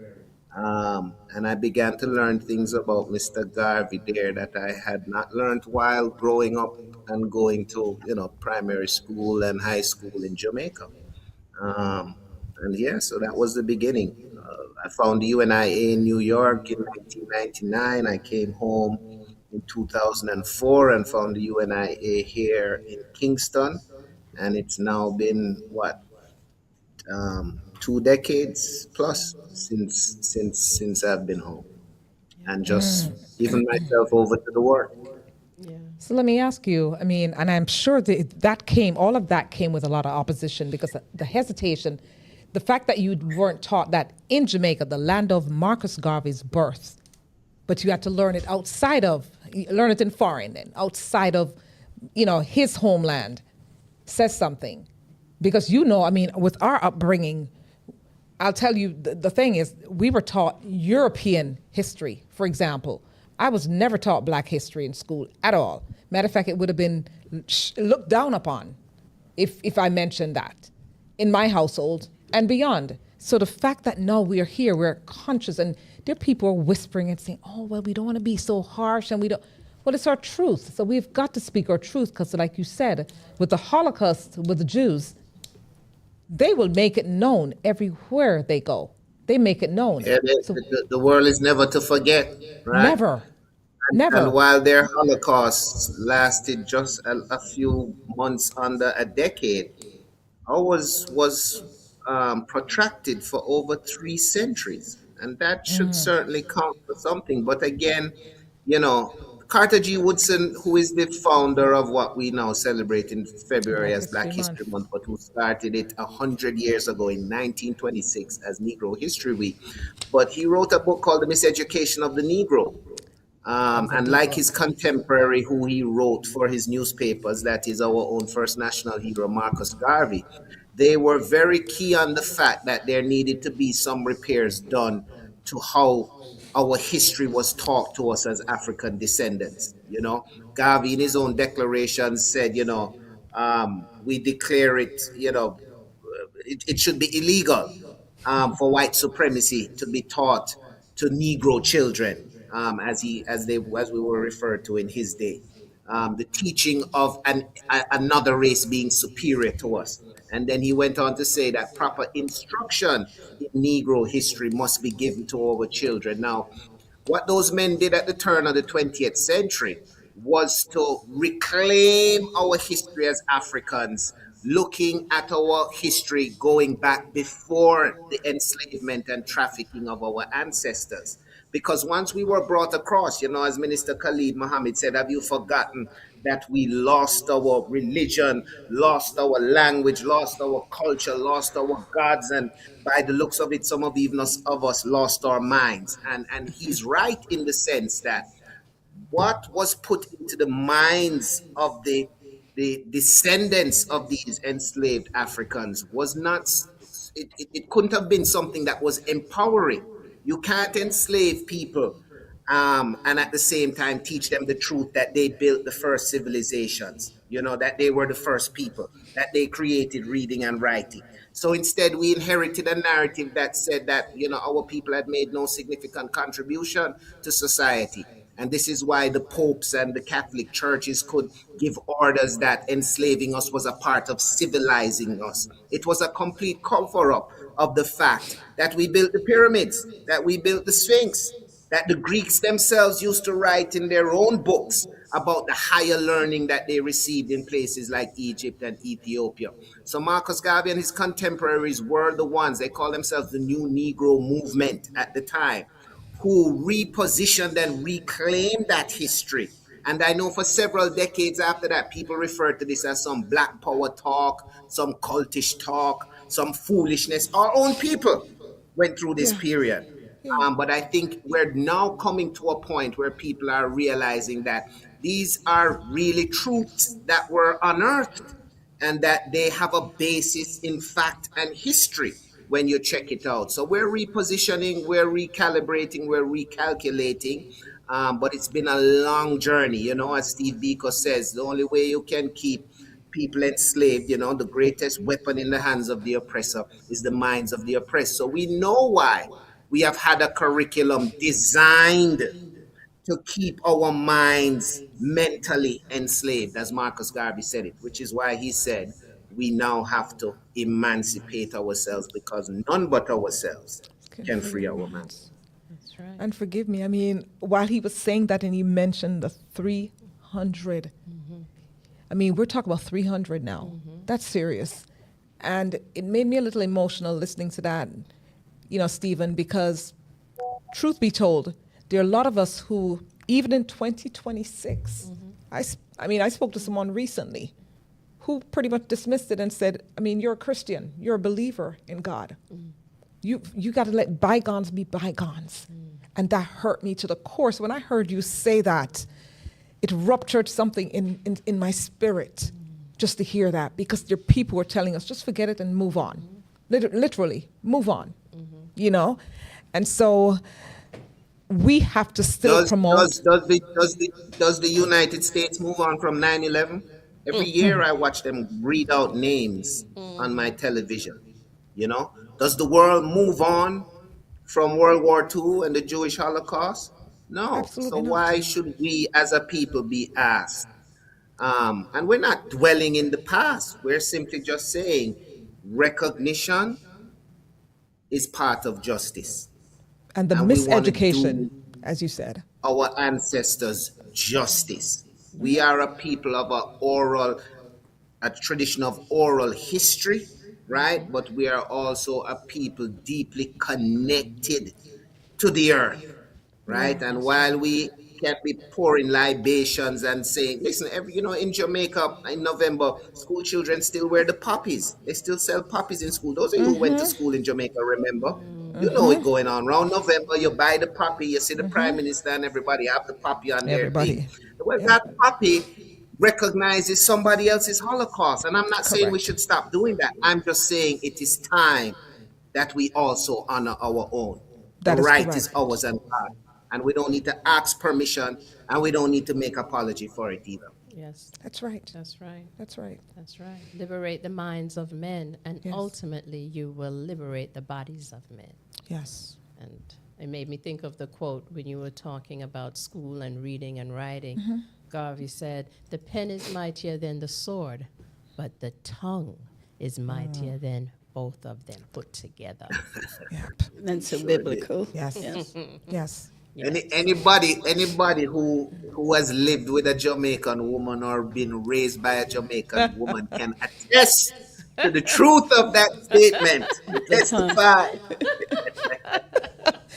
And I began to learn things about Mr. Garvey there that I had not learned while growing up and going to, primary school and high school in Jamaica. And yeah, so that was the beginning. I found the UNIA in New York in 1999. I came home in 2004 and found the UNIA here in Kingston. And it's now been, 2 decades plus since I've been home and just given myself over to the work. So let me ask you, I mean, and I'm sure all of that came with a lot of opposition because the hesitation, the fact that you weren't taught that in Jamaica, the land of Marcus Garvey's birth, but you had to learn it learn it in foreign and outside of, his homeland, says something. Because, I mean, with our upbringing, I'll tell you, the thing is, we were taught European history, for example. I was never taught Black history in school at all. Matter of fact, it would have been looked down upon if I mentioned that in my household and beyond. So the fact that now we are here, we're conscious, and there are people whispering and saying, oh, well, we don't want to be so harsh, and we don't. Well, it's our truth. So we've got to speak our truth because, like you said, with the Holocaust, with the Jews, they will make it known everywhere they go. They make it known. Yeah, So the world is never to forget, right? never. And while their Holocaust lasted just a few months under a decade, ours was protracted for over 3 centuries. And that should certainly count for something. But again, Carter G. Woodson, who is the founder of what we now celebrate in February as Black History Month, but who started it 100 years ago in 1926 as Negro History Week. But he wrote a book called The Miseducation of the Negro. And like his contemporary who he wrote for his newspapers, that is our own first national hero, Marcus Garvey, they were very key on the fact that there needed to be some repairs done to how our history was taught to us as African descendants. You know, Garvey in his own declaration said, we declare it, it should be illegal for white supremacy to be taught to Negro children, as we were referred to in his day. The teaching of another race being superior to us. And then he went on to say that proper instruction in Negro history must be given to our children. Now, what those men did at the turn of the 20th century was to reclaim our history as Africans, looking at our history going back before the enslavement and trafficking of our ancestors. Because once we were brought across, as Minister Khalid Mohammed said, have you forgotten that we lost our religion, lost our language, lost our culture, lost our gods, and by the looks of it, some of even of us lost our minds. And he's right in the sense that what was put into the minds of the descendants of these enslaved Africans was not, it couldn't have been something that was empowering. You can't enslave people and at the same time teach them the truth that they built the first civilizations, that they were the first people, that they created reading and writing. So instead, we inherited a narrative that said that, our people had made no significant contribution to society. And this is why the popes and the Catholic churches could give orders that enslaving us was a part of civilizing us. It was a complete cover-up of the fact that we built the pyramids, that we built the Sphinx, that the Greeks themselves used to write in their own books about the higher learning that they received in places like Egypt and Ethiopia. So Marcus Garvey and his contemporaries were the ones, they call themselves the New Negro Movement at the time, who repositioned and reclaimed that history. And I know for several decades after that, people referred to this as some black power talk, some cultish talk, some foolishness. Our own people went through this period. But I think we're now coming to a point where people are realizing that these are really truths that were unearthed and that they have a basis in fact and history when you check it out. So we're repositioning, we're recalibrating, we're recalculating, but it's been a long journey. As Steve Biko says, the only way you can keep people enslaved, the greatest weapon in the hands of the oppressor is the minds of the oppressed. So we know why we have had a curriculum designed to keep our minds mentally enslaved, as Marcus Garvey said it, which is why he said we now have to emancipate ourselves because none but ourselves can free our minds. That's right. And forgive me, I mean, while he was saying that and he mentioned the 300, I mean, we're talking about 300 now. That's serious. And it made me a little emotional listening to that, Stephen, because truth be told, there are a lot of us who, even in 2026, I spoke to someone recently who pretty much dismissed it and said, I mean, you're a Christian, you're a believer in God. You got to let bygones be bygones. And that hurt me to the core. So when I heard you say that, it ruptured something in my spirit just to hear that, because your people were telling us, just forget it and move on. Literally, move on, And so we have to still promote. Does the United States move on from 9/11? Every year I watch them read out names on my television. Does the world move on from World War II and the Jewish Holocaust? No. Absolutely So not. why should we as a people be asked? And we're not dwelling in the past. We're simply just saying recognition is part of justice. And the and we wanna miseducation, as you said. Our ancestors justice. We are a people of a tradition of oral history, right? But we are also a people deeply connected to the earth, right? And while we can't be pouring libations and saying, listen, in Jamaica in November, school children still wear the poppies. They still sell poppies in school. Those of you who went to school in Jamaica, remember? You know what's going on. Around November, you buy the poppy, you see the Prime Minister and everybody have the poppy on their Everybody. thing. Well, that poppy recognizes somebody else's Holocaust. And I'm not saying we Correct. should stop doing that. I'm just saying it is time that we also honor our own. That The is right correct. is ours and God. And we don't need to ask permission, and we don't need to make apology for it either. Yes, That's right. that's right. That's right. That's right. Liberate the minds of men, and Yes. ultimately you will liberate the bodies of men. Yes. And it made me think of the quote when you were talking about school and reading and writing. Mm-hmm. Garvey said, "The pen is mightier than the sword, but the tongue is mightier than both of them put together." Yep. That's so biblical. Yes. Yes. Yes. Anybody who has lived with a Jamaican woman or been raised by a Jamaican woman can attest to the truth of that statement. Testify.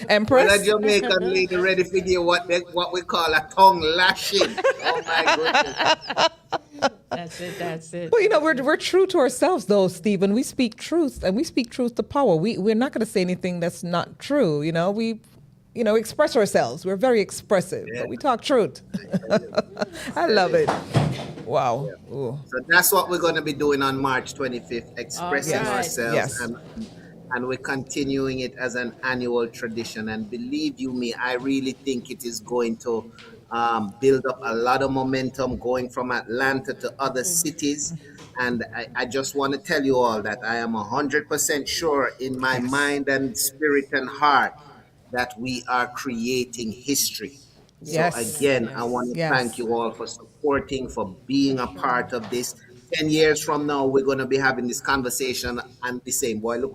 When a Empress. Jamaican lady ready to give what we call a tongue lashing. Oh my goodness. That's it. That's it. Well, you know, we're true to ourselves, though, Stephen. We speak truth, and we speak truth to power. We're not going to say anything that's not true. You know, we express ourselves. We're very expressive, but we talk truth. I love it. Wow. Ooh. So that's what we're going to be doing on March 25th, expressing All right. ourselves. Yes. And we're continuing it as an annual tradition. And believe you me, I really think it is going to build up a lot of momentum going from Atlanta to other cities. And I just want to tell you all that I am 100% sure in my mind and spirit and heart that we are creating history. Yes. So again, I want to Yes. thank you all for supporting, for being a part of this. 10 years from now, we're going to be having this conversation and be saying, boy, look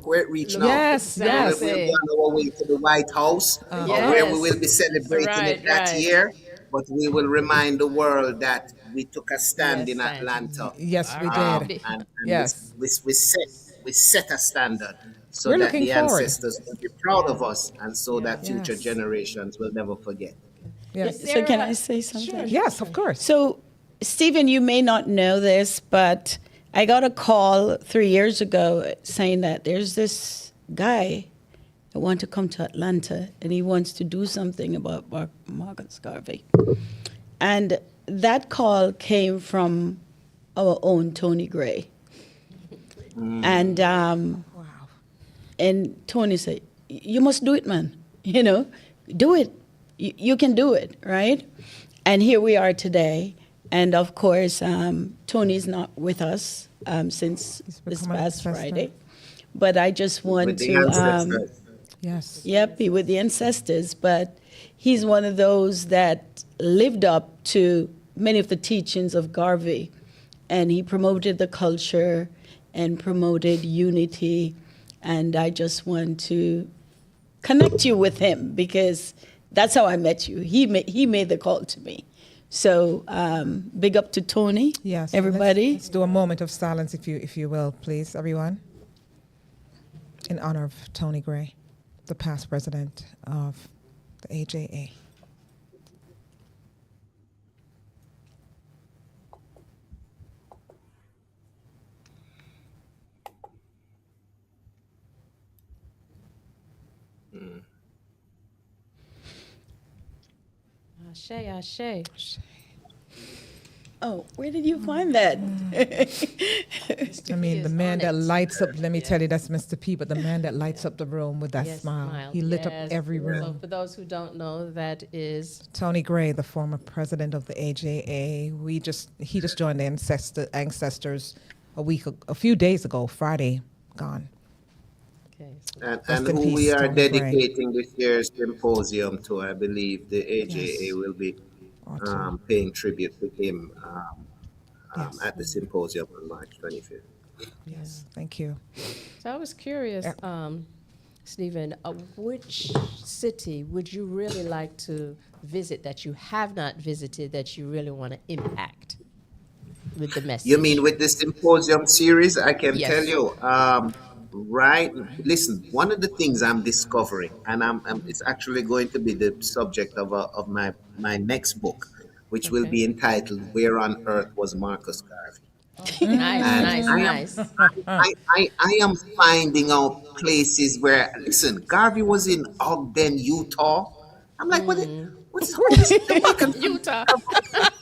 where it reached now. Yes, yes. We're on our way to the White House, where we will be celebrating it that year. But we will remind the world that we took a stand in Yes, Atlanta. Yes, we Alright. did. And Yes. we set a standard so We're that looking the forward. ancestors will be proud of us, and so that future Yes. generations will never forget. Yes. So can I say something? Yes, of course. So, Stephen, you may not know this, but I got a call 3 years ago saying that there's this guy that wants to come to Atlanta and he wants to do something about Marcus Garvey. And that call came from our own Tony Gray. And Wow. and Tony said, "You must do it, man. You know, do it. You can do it, right?" And here we are today. And of course, Tony's not with us since He's this become an past ancestor. Friday. But I just want With the to, ancestors. Yes. yep, be with the ancestors. But he's one of those that lived up to many of the teachings of Garvey. And he promoted the culture and promoted unity. And I just want to connect you with him because that's how I met you. He made the call to me. So big up to Tony. Yes. Everybody. Let's do a moment of silence, if you will, please, everyone, in honor of Tony Gray, the past president of the AJA. Ashe, ashe. Oh, where did you find that? I mean, the is man on that it. lights up, let me tell you, that's Mr. P, but the man that lights up the room with that Yes, smile. He lit up Yes. every So room. for those who don't know, that is Tony Gray, the former president of the AJA, he just joined the ancestors a few days ago, Friday, gone. okay. So And Rest in who peace, we are Tony Gray. dedicating this year's symposium to, I believe the AJA Yes. will be Awesome. paying tribute to him Yes. at the symposium on March 25th. Yes, thank you. So I was curious, Stephen, which city would you really like to visit that you have not visited that you really want to impact with the message? You mean with the symposium series? I can Yes. tell you, right? Listen, one of the things I'm discovering, and it's actually going to be the subject of my next book, which will be entitled "Where on Earth Was Marcus Garvey?" Nice, And nice, I am, nice. I am finding out places where, listen, Garvey was in Ogden, Utah. I'm like, What's the Jamaican Utah.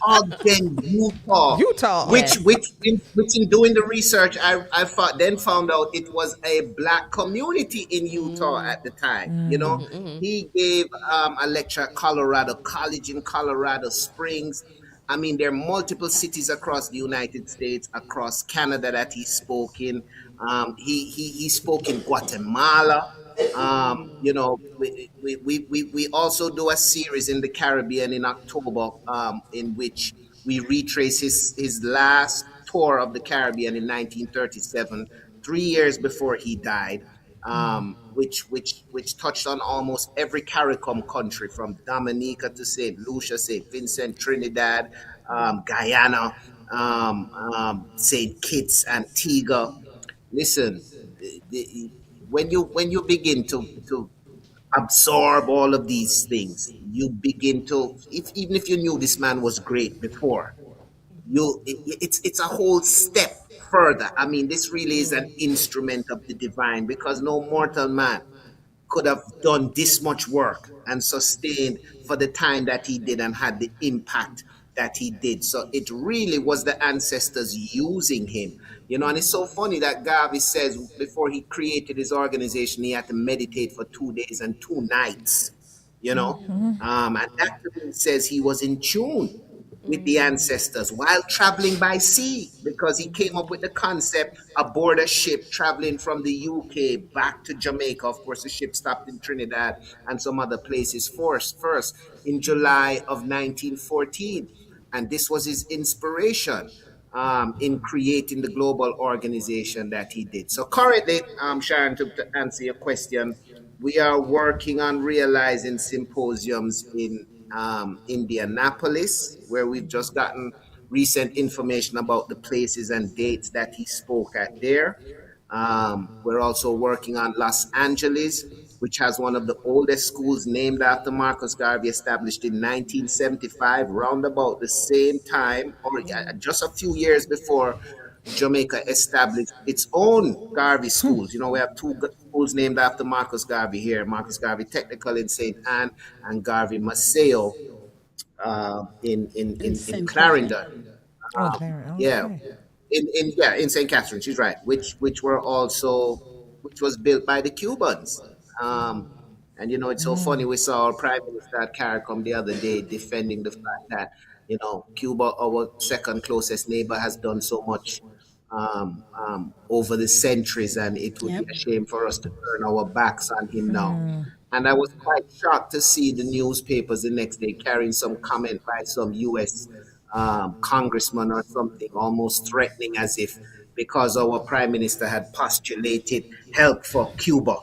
Ogden, Utah. Utah. Which in doing the research, I found out it was a black community in Utah at the time. You know, he gave a lecture at Colorado College in Colorado Springs. I mean, there are multiple cities across the United States, across Canada that he spoke in. He spoke in Guatemala. You know, we also do a series in the Caribbean in October, in which we retrace his last tour of the Caribbean in 1937, 3 years before he died, which touched on almost every CARICOM country, from Dominica to St. Lucia, St. Vincent, Trinidad, Guyana, St. Kitts, Antigua. Listen, when you begin to absorb all of these things, you begin to, even if you knew this man was great before, it's a whole step further. I mean, this really is an instrument of the divine, because no mortal man could have done this much work and sustained for the time that he did and had the impact that he did. So it really was the ancestors using him. You know, and it's so funny that Garvey says before he created his organization, he had to meditate for 2 days and 2 nights, you know. And that says he was in tune with the ancestors while traveling by sea, because he came up with the concept aboard a ship traveling from the UK back to Jamaica. Of course, the ship stopped in Trinidad and some other places first in July of 1914. And this was his inspiration in creating the global organization that he did. So currently, Sharon, to answer your question, we are working on realizing symposiums in Indianapolis, where we've just gotten recent information about the places and dates that he spoke at there. We're also working on Los Angeles, which has one of the oldest schools named after Marcus Garvey, established in 1975, round about the same time, or just a few years before Jamaica established its own Garvey schools. You know, we have 2 schools named after Marcus Garvey here: Marcus Garvey Technical in St. Anne and Garvey Maceo in Clarendon. Oh, Clarendon. Yeah, Okay. in St. Catherine. She's right. Which was built by the Cubans. And you know, it's so funny. We saw our Prime Minister at CARICOM the other day defending the fact that, you know, Cuba, our second closest neighbor, has done so much over the centuries, and it would be a shame for us to turn our backs on him now. And I was quite shocked to see the newspapers the next day carrying some comment by some U.S. Congressman or something, almost threatening, as if because our Prime Minister had postulated help for Cuba,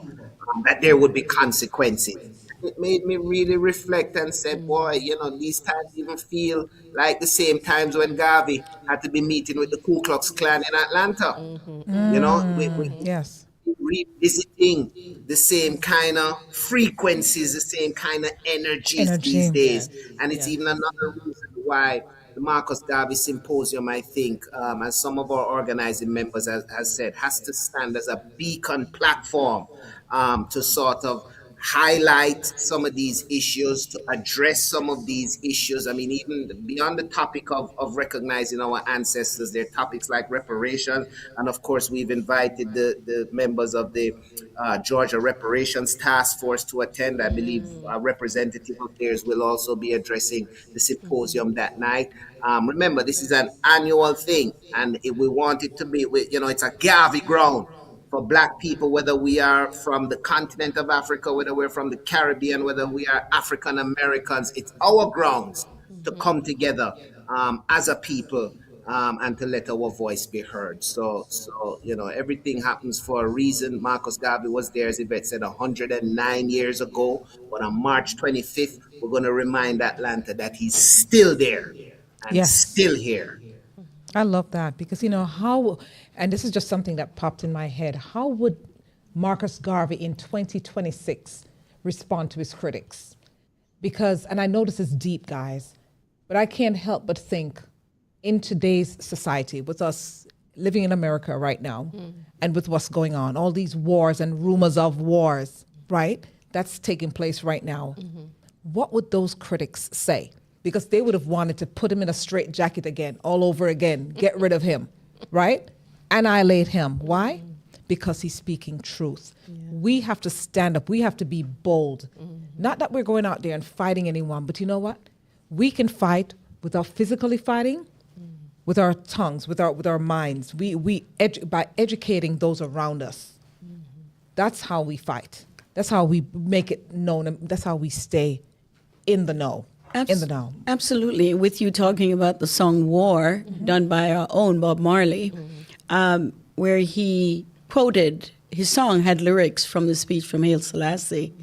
that there would be consequences. It made me really reflect and say, boy, you know, these times even feel like the same times when Garvey had to be meeting with the Ku Klux Klan in Atlanta. You know, Yes. revisiting the same kind of frequencies, the same kind of energies these days. And it's even another reason why the Marcus Garvey Symposium, I think, as some of our organizing members has said, has to stand as a beacon platform to sort of highlight some of these issues, to address some of these issues. I mean, even beyond the topic of recognizing our ancestors, there are topics like reparation. And of course, we've invited the members of the Georgia Reparations Task Force to attend. I believe a representative of theirs will also be addressing the symposium that night. Remember, this is an annual thing, and we want it to be, you know, it's a Garvey ground for Black people, whether we are from the continent of Africa, whether we're from the Caribbean, whether we are African Americans. It's our grounds to come together as a people and to let our voice be heard. So you know, everything happens for a reason. Marcus Garvey was there, as Evette said, 109 years ago. But on March 25th, we're going to remind Atlanta that he's still there and still here. I love that, because, you know, how, and this is just something that popped in my head, how would Marcus Garvey in 2026 respond to his critics? Because, and I know this is deep, guys, but I can't help but think in today's society, with us living in America right now, and with what's going on, all these wars and rumors of wars, right? That's taking place right now. what would those critics say? Because they would have wanted to put him in a straitjacket again, all over again, get rid of him, right? Annihilate him. Why? Because he's speaking truth. We have to stand up. We have to be bold. Not that we're going out there and fighting anyone, but you know what? We can fight without physically fighting, with our tongues, with our minds. By educating those around us. That's how we fight. That's how we make it known. And that's how we stay in the know. In the know. Absolutely. With you talking about the song War, done by our own Bob Marley, where he quoted, his song had lyrics from the speech from Haile Selassie.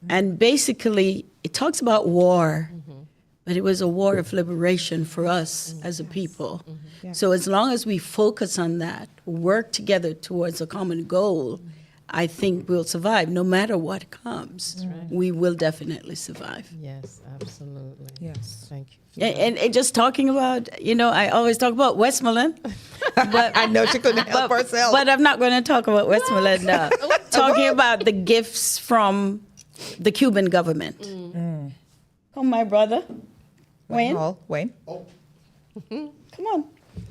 And basically, it talks about war, but it was a war of liberation for us as a people. So as long as we focus on that, work together towards a common goal, I think we'll survive. No matter what comes, we will definitely survive. Yes, absolutely. Yes. Thank you. And just talking about, I always talk about Westmoreland, but I know she couldn't help herself. But I'm not going to talk about Westmoreland now. Talking about the gifts from the Cuban government. Come, my brother. Wayne. Wayne. Come on.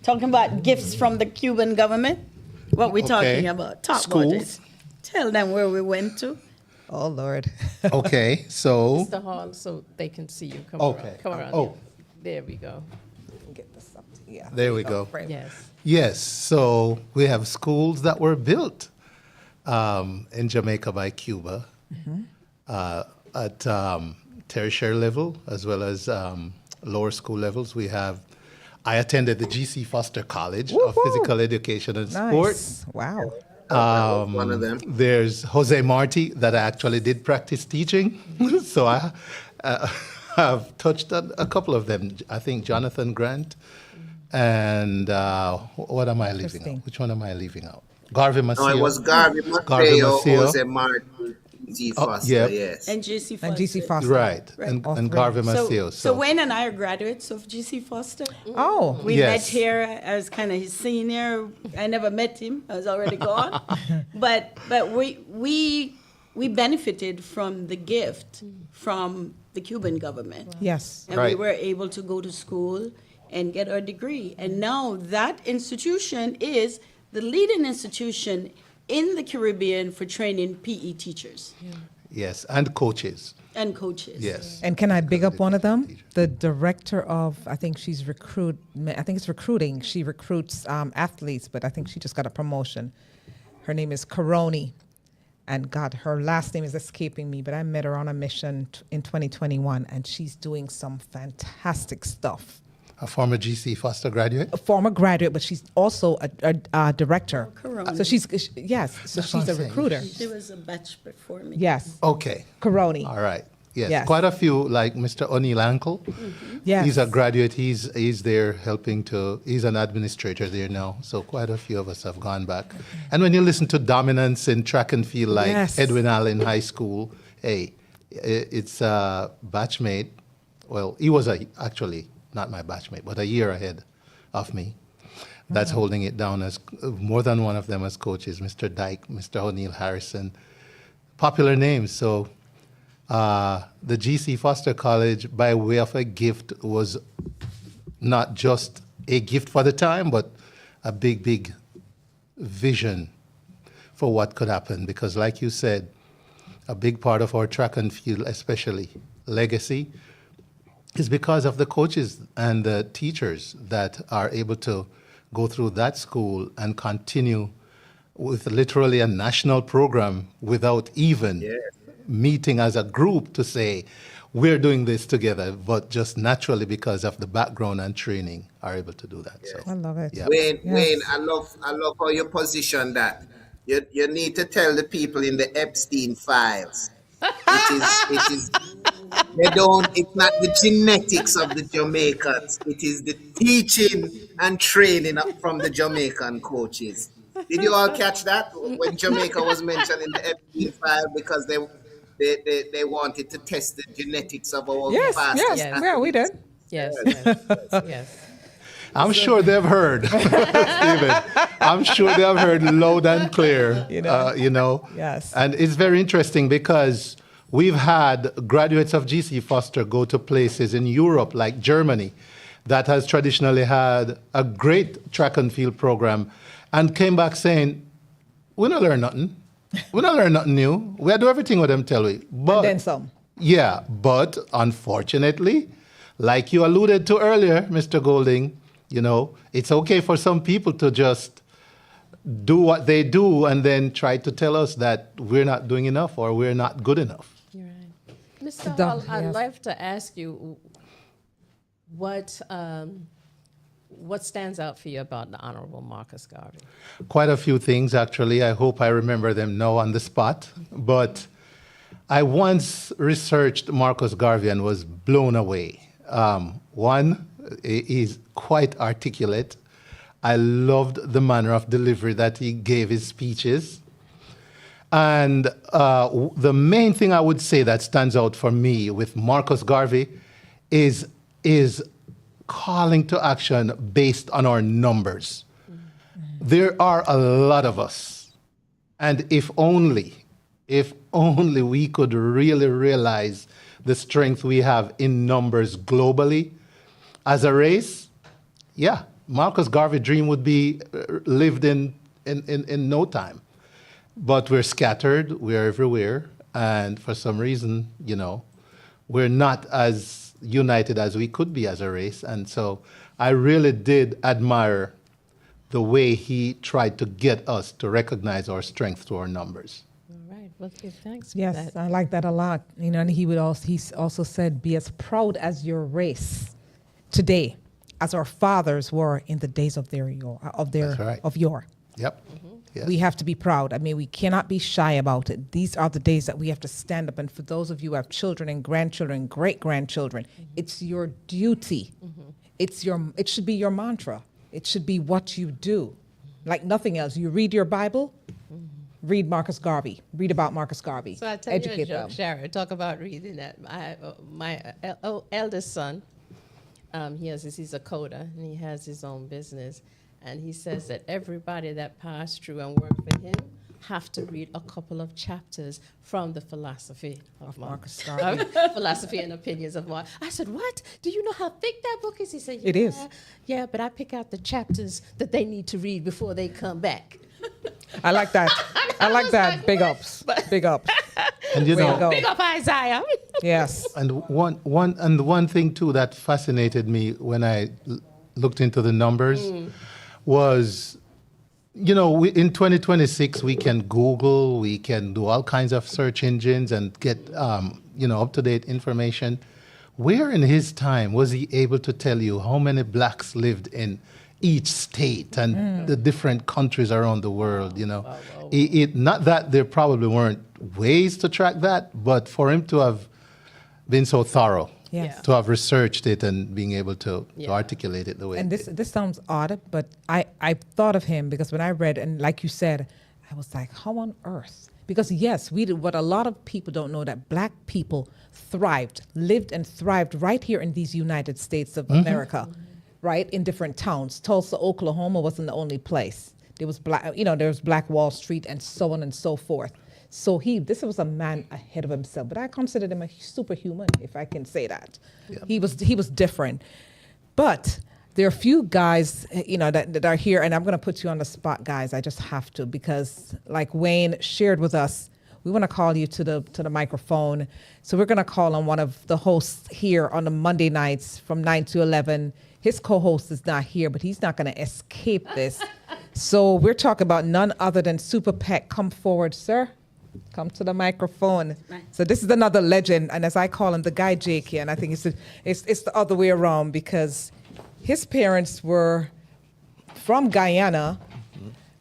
Talking about gifts from the Cuban government. What we talking about? Talk about it. Tell them where we went to. Oh, Lord. Okay, so Mr. Hall, so they can see you. Come Okay. around. Come around. Oh. There we go. Get this up. Yeah. there we go. Yes. Yes, so we have schools that were built in Jamaica by Cuba at tertiary level as well as lower school levels. I attended the G.C. Foster College of Physical Education and Sports. Wow. One of them. There's Jose Marti that I actually did practice teaching. So I have touched on a couple of them. I think Jonathan Grant and what am I leaving Interesting. out? Which one am I leaving out? Garvey Maceo. No, it was Garvey Garvey Maceo, Maceo. Jose Martin, G. Foster, yeah. yes. And G.C. Foster. And G.C. Foster. Right, Right. and, All and three. Garvey Maceo. So Wayne and I are graduates of G.C. Foster. Oh. We Yes. met here as kind of his senior. I never met him. I was already gone. but we benefited from the gift from the Cuban government. Yes. And we Right. were able to go to school and get our degree. And now that institution is the leading institution in the Caribbean for training PE teachers Yes, and coaches. and coaches. Yes. And can I big up one of them? The director of, I think it's recruiting. She recruits athletes, but I think she just got a promotion. Her name is Caroni. And God, her last name is escaping me, but I met her on a mission in 2021, and she's doing some fantastic stuff. A former GC Foster graduate. A former graduate, but she's also a director. Caroni. So she's what a I'm saying. recruiter. She was a batch before me. Yes, Okay. Caroni. All right. Yes. Yes. Quite a few, like Mr. O'Neill Ankle. Yes. He's a graduate. He's there helping he's an administrator there now. So quite a few of us have gone back. And when you listen to dominance in track and field like Yes. Edwin Allen High School, hey, it's a batchmate. Well, he was actually not my batchmate, but a year ahead of me. That's holding it down as more than one of them as coaches, Mr. Dyke, Mr. O'Neill Harrison. Popular names. So the GC Foster College, by way of a gift, was not just a gift for the time, but a big, big vision for what could happen. Because like you said, a big part of our track and field, especially legacy, is because of the coaches and the teachers that are able to go through that school and continue with literally a national program without even meeting as a group to say, we're doing this together, but just naturally because of the background and training are able to do that. So I love it. Yeah. Wayne, I love how you position that. You need to tell the people in the Epstein files. It is it's not the genetics of the Jamaicans, it is the teaching and training from the Jamaican coaches. Did you all catch that when Jamaica was mentioned in the Epstein file because they wanted to test the genetics of our Yes, past? yes, Yes. yeah, we did. Yes. Yes. I'm sure they've heard, Stephen. I'm sure they've heard loud and clear, You know. you know. Yes. And it's very interesting because We've had graduates of GC Foster go to places in Europe like Germany that has traditionally had a great track and field program and came back saying, we don't learn nothing. We don't learn nothing new. We do everything with them tell we. But, And then some. Yeah, but unfortunately, like you alluded to earlier, Mr. Golding, you know, it's okay for some people to just do what they do and then try to tell us that we're not doing enough or we're not good enough. You're right. Mr. Doc, Hall, I'd yes. love to ask you what stands out for you about the Honorable Marcus Garvey? Quite a few things, actually. I hope I remember them now on the spot. But I once researched Marcus Garvey and was blown away. One, he's quite articulate. I loved the manner of delivery that he gave his speeches. And the main thing I would say that stands out for me with Marcus Garvey is calling to action based on our numbers. There are a lot of us. And if only we could really realize the strength we have in numbers globally as a race, yeah, Marcus Garvey's dream would be lived in no time. But we're scattered, we're everywhere, and for some reason, you know, we're not as united as we could be as a race. And so I really did admire the way he tried to get us to recognize our strength to our numbers. All right. Well, give thanks for Yes, that. I like that a lot. You know, and he also said, "Be as proud as your race today, as our fathers were in the days of That's right. yore." Yep. Yes. We have to be proud. I mean, we cannot be shy about it. These are the days that we have to stand up. And for those of you who have children and grandchildren, great-grandchildren, it's your duty. It should be your mantra. It should be what you do. Like nothing else. You read your Bible, read Marcus Garvey. Read about Marcus Garvey. So I tell you a Educate joke, them. Sharon. Talk about reading that. My eldest son, he's a coder, and he has his own business. And he says that everybody that passed through and worked with him have to read a couple of chapters from the philosophy of Marcus Garvey. Philosophy and Opinions of Marcus. I said, what? Do you know how thick that book is? He said, It is. Yeah, but I pick out the chapters that they need to read before they come back. I like that. I like that. Big ups. Big ups. And you Way to know, go. Big up Isaiah. Yes. and one thing too that fascinated me when I looked into the numbers was, you know, in 2026 we can Google, we can do all kinds of search engines and get up-to-date information. Where in his time was he able to tell you how many blacks lived in each state and the different countries around the world? You know, not that there probably weren't ways to track that, but for him to have been so thorough, Yes. to have researched it and being able to articulate it the way. And it did. this sounds odd, but I thought of him because when I read, and like you said, I was like, how on earth? Because yes, we did what a lot of people don't know, that black people lived and thrived right here in these United States of America, right? In different towns. Tulsa, Oklahoma wasn't the only place. There was Black Wall Street and so on and so forth. So this was a man ahead of himself, but I considered him a superhuman, if I can say that. Yep. He was different. But there are a few guys, that are here, and I'm going to put you on the spot, guys. I just have to, because like Wayne shared with us, we want to call you to the microphone. So we're going to call on one of the hosts here on the Monday nights from 9 to 11. His co-host is not here, but he's not going to escape this. So we're talking about none other than Super Pet. Come forward, sir. Come to the microphone. Right. So this is another legend, and as I call him, the guy Jake here, and I think it's the other way around, because his parents were from Guyana,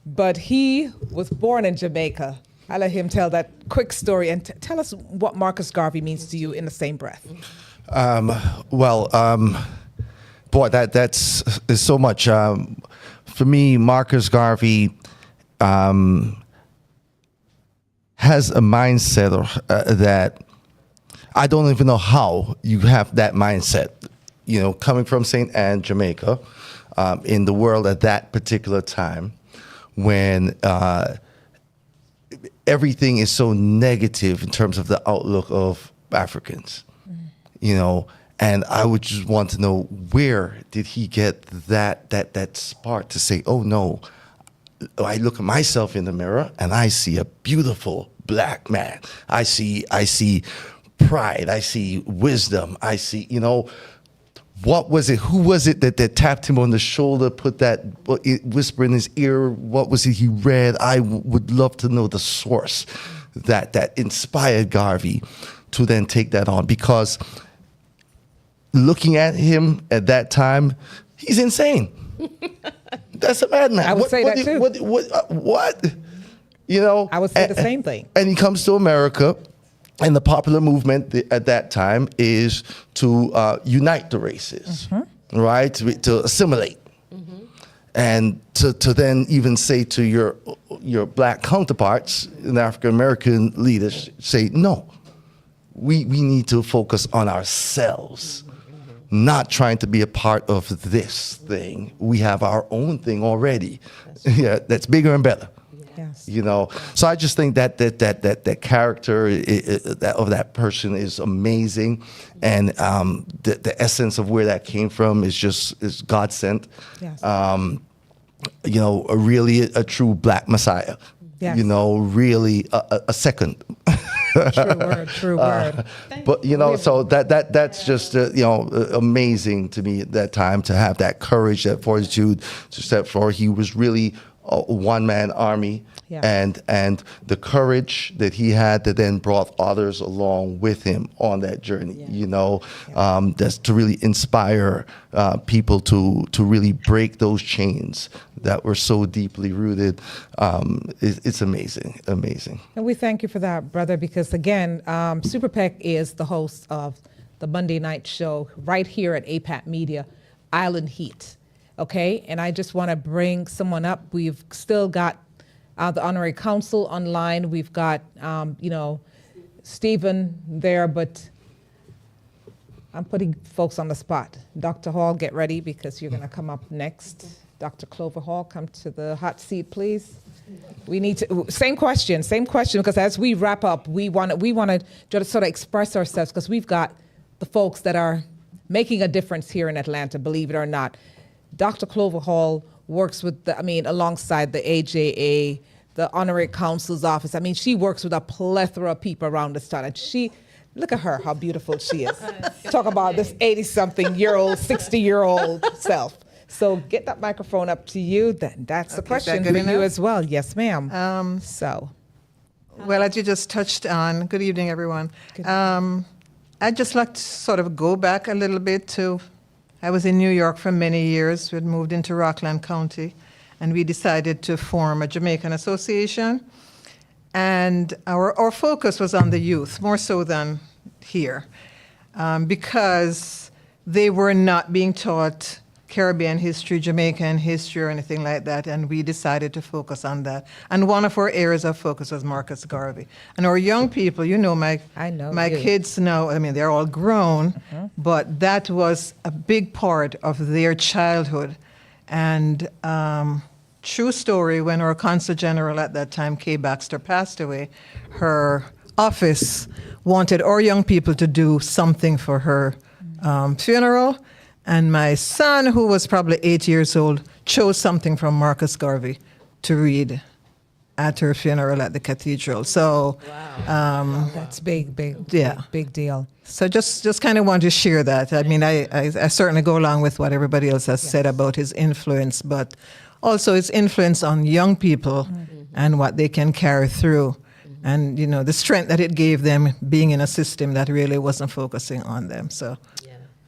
but he was born in Jamaica. I'll let him tell that quick story and tell us what Marcus Garvey means to you in the same breath. Boy, that's so much. For me, Marcus Garvey has a mindset that I don't even know how you have that mindset. You know, coming from St. Anne, Jamaica, in the world at that particular time, when everything is so negative in terms of the outlook of Africans, you know. And I would just want to know, where did he get that spark to say, oh no, I look at myself in the mirror and I see a beautiful black man. I see pride. I see wisdom. I see, you know, what was it? Who was it that tapped him on the shoulder, put that whisper in his ear? What was it he read? I would love to know the source that inspired Garvey to then take that on, because looking at him at that time, he's insane. That's a madman. I would say that too. What? You know? I would say the same thing. And he comes to America, and the popular movement at that time is to unite the races, right? To assimilate. And to then even say to your black counterparts in African American leaders, say, no, we need to focus on ourselves, not trying to be a part of this thing. We have our own thing already. That's bigger and better. Yes. You know, so I just think that character of that person is amazing, and the essence of where that came from is God sent. Yes. You know, really a true black Messiah. Yes. You know, really a second. True word. But you know, so that's just you know, amazing to me at that time, to have that courage, that fortitude to step forward. He was really a one-man army, Yeah. and the courage that he had that then brought others along with him on that journey. You know, that's to really inspire people to really break those chains that were so deeply rooted. It's amazing. And we thank you for that, brother, because again, Super PEC is the host of the Monday night show right here at APAT Media, Island Heat. Okay, and I just want to bring someone up. We've still got the Honorary Consul online. We've got, you know, Stephen there, but I'm putting folks on the spot. Dr. Hall, get ready, because you're going to come up next. Dr. Clover Hall, come to the hot seat, please. We need to, same question, because as we wrap up, we want to just sort of express ourselves, because we've got the folks that are making a difference here in Atlanta, believe it or not. Dr. Clover Hall works with alongside the AJA, the Honorary Consul's office. I mean, she works with a plethora of people around the town. And look at her, how beautiful she is. Talk about this 80-something-year-old, 60-year-old self. So get that microphone up to you. That's the question for you as well. Yes, ma'am. Well, as you just touched on, good evening, everyone. I'd just like to sort of go back a little bit to, I was in New York for many years. We'd moved into Rockland County, and we decided to form a Jamaican association. And our focus was on the youth, more so than here, because they were not being taught Caribbean history, Jamaican history, or anything like that, and we decided to focus on that. And one of our areas of focus was Marcus Garvey. And our young people, you know, my kids now, I mean, they're all grown, but that was a big part of their childhood. And true story, when our Consul General at that time, Kay Baxter, passed away, her office wanted our young people to do something for her funeral. And my son, who was probably 8 years old, chose something from Marcus Garvey to read at her funeral at the cathedral. So that's big deal. So just kind of want to share that. I mean, I certainly go along with what everybody else has said about his influence, but also his influence on young people and what they can carry through. And, you know, the strength that it gave them being in a system that really wasn't focusing on them. So.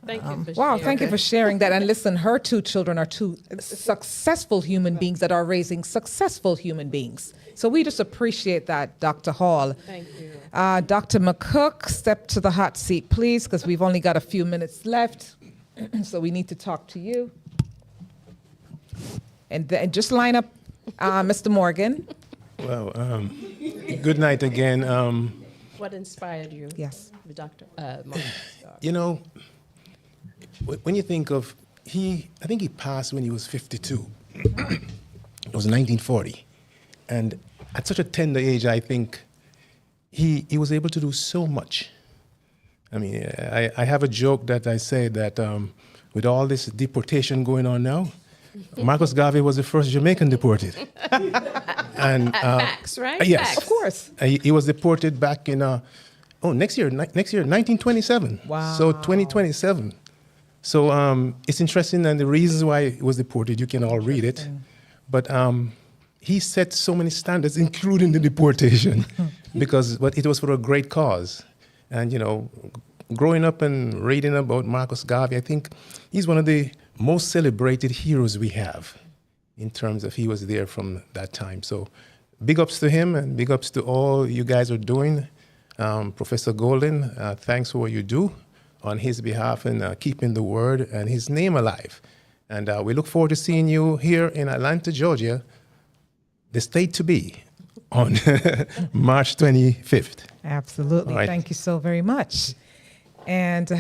Thank you for wow, sharing. thank you for sharing that. And listen, her two children are two successful human beings that are raising successful human beings. So we just appreciate that, Dr. Hall. Thank you. Dr. McCook, step to the hot seat, please, because we've only got a few minutes left. So we need to talk to you. And just line up, Mr. Morgan. Well, good night again. What inspired you? Yes. Dr. Marcus Garvey? You know, when you think of, I think he passed when he was 52. It was 1940. And at such a tender age, I think he was able to do so much. I mean, I have a joke that I say that with all this deportation going on now, Marcus Garvey was the first Jamaican deported. And Facts, right? yes, Facts. Of course. he was deported back in next year, 1927. Wow. So 2027. So it's interesting, and the reasons why he was deported, you can all read it. But he set so many standards, including the deportation, but it was for a great cause. And, growing up and reading about Marcus Garvey, I think he's one of the most celebrated heroes we have in terms of he was there from that time. So big ups to him and big ups to all you guys are doing. Professor Golden, thanks for what you do on his behalf and keeping the word and his name alive. And we look forward to seeing you here in Atlanta, Georgia, the state to be, on March 25th. Absolutely. All right. Thank you so very much. And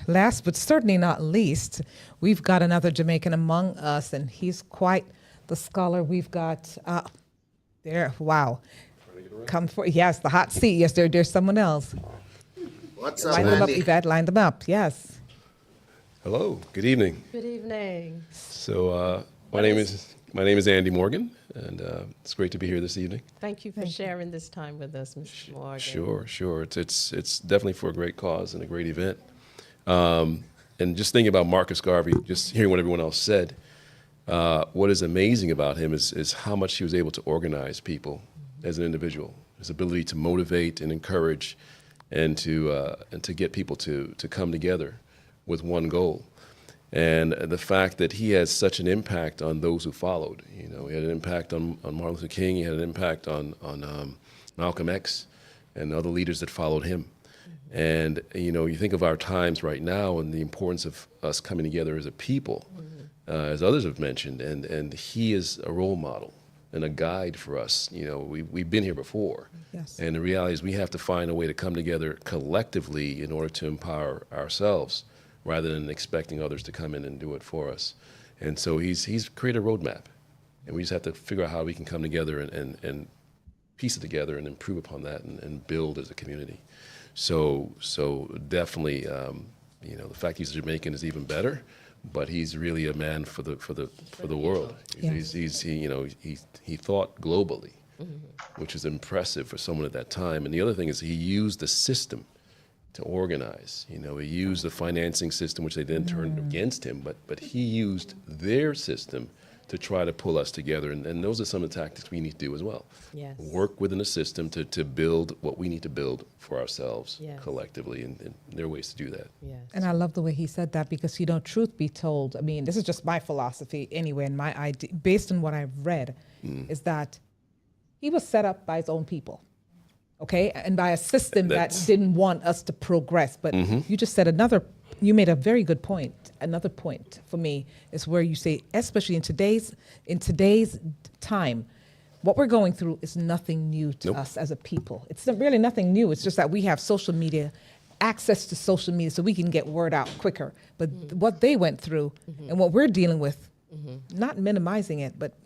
last but certainly not least, we've got another Jamaican among us, and he's quite the scholar. We've got there. Wow. Come for yes, the hot seat. Yes, there's someone else. What's up, Line them up, Andy? Evette. Line them up. Yes. Hello, good evening. Good evening. So my name is Andy Morgan, and it's great to be here this evening. Thank you for sharing this time with us, Mr. Morgan. Sure. It's definitely for a great cause and a great event. And just thinking about Marcus Garvey, just hearing what everyone else said, what is amazing about him is how much he was able to organize people as an individual. His ability to motivate and encourage, and to get people to come together with one goal. And the fact that he has such an impact on those who followed. He had an impact on Martin Luther King. He had an impact on Malcolm X and other leaders that followed him. And you think of our times right now and the importance of us coming together as a people, as others have mentioned. And he is a role model and a guide for us. We've been here before. Yes. And the reality is we have to find a way to come together collectively in order to empower ourselves, rather than expecting others to come in and do it for us. And so he's created a roadmap, and we just have to figure out how we can come together and piece it together and improve upon that and build as a community. So definitely, the fact he's a Jamaican is even better, but he's really a man for the world. Yes. He thought globally, which is impressive for someone at that time. And the other thing is he used the system to organize. He used the financing system, which they then turned against him, but he used their system to try to pull us together. And those are some of the tactics we need to do as well. Yes. Work within a system to build what we need to build for ourselves Yes. collectively, and there are ways to do that. Yes. And I love the way he said that because, truth be told, I mean, this is just my philosophy anyway, and my idea, based on what I've read, is that he was set up by his own people, okay? And by a system that didn't want us to progress. But you just said you made a very good point. Another point for me is where you say, especially in today's time, what we're going through is nothing new to us as a people. It's really nothing new. It's just that we have social media, access to social media, so we can get word out quicker. But what they went through and what we're dealing with, not minimizing it, but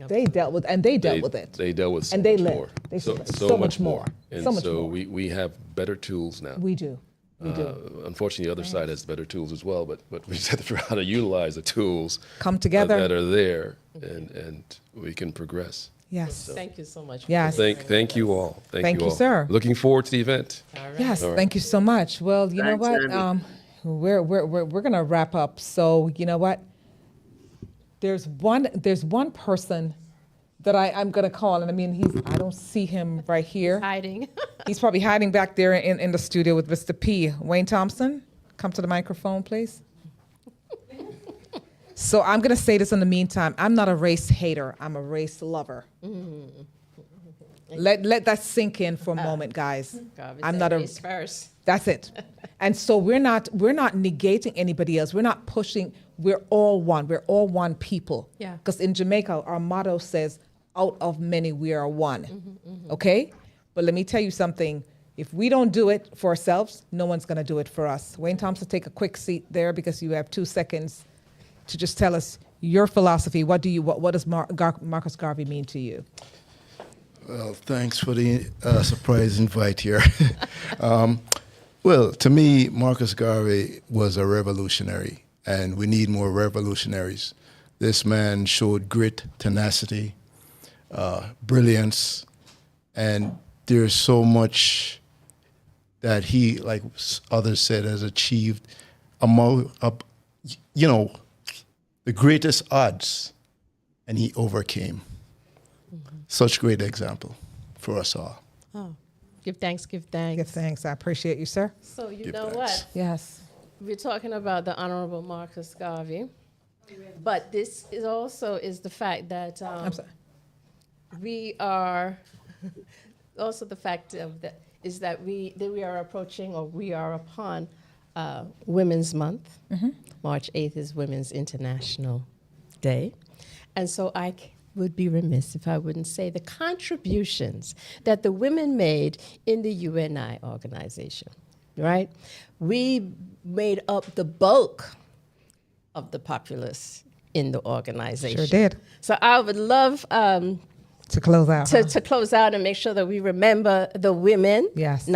they dealt with, and they dealt with it. They dealt with so and they much lived. more. They so survived. so So much much more. more. And So much so more. we have better tools now. We do. We do. Unfortunately, the other side has better tools as well, but we just have to figure out how to utilize the tools Come together. that are there, and we can progress. Yes. Thank you so much. Yes. Thank you all. Thank you, all. sir. Looking forward to the event. All right. Yes. All right. Thank you so much. Well, you know Thanks, what? Andy. We're gonna wrap up. So you know what? There's one person that I'm gonna call, and I mean I don't see him right here. Hiding. He's probably hiding back there in the studio with Mr. P. Wayne Thompson, come to the microphone, please. So I'm going to say this in the meantime. I'm not a race hater. I'm a race lover. Let that sink in for a moment, guys. I'm not a race first. That's it. And so we're not negating anybody else. We're not pushing. We're all one. We're all one people. Yeah. Because in Jamaica, our motto says, out of many, we are one. Okay? But let me tell you something. If we don't do it for ourselves, no one's going to do it for us. Wayne Thompson, take a quick seat there because you have 2 seconds to just tell us your philosophy. What does Marcus Garvey mean to you? Well, thanks for the surprise invite here. um, well, to me, Marcus Garvey was a revolutionary, and we need more revolutionaries. This man showed grit, tenacity, brilliance, and there's so much that he, like others said, has achieved you know, the greatest odds, and he overcame. Such great example for us all. Oh, give thanks, give thanks. Give thanks. I appreciate you, sir. So you Give know thanks. what? Yes. We're talking about the Honorable Marcus Garvey, but this is also the fact that I'm sorry. we are also the fact of that is that we are approaching or we are upon Women's Month. March 8th is Women's International Day, and so I would be remiss if I wouldn't say the contributions that the women made in the UNI organization, right? We made up the bulk of the populace in the organization. Sure did. So I would love To close out. to close out and make sure that we remember the women. Yes.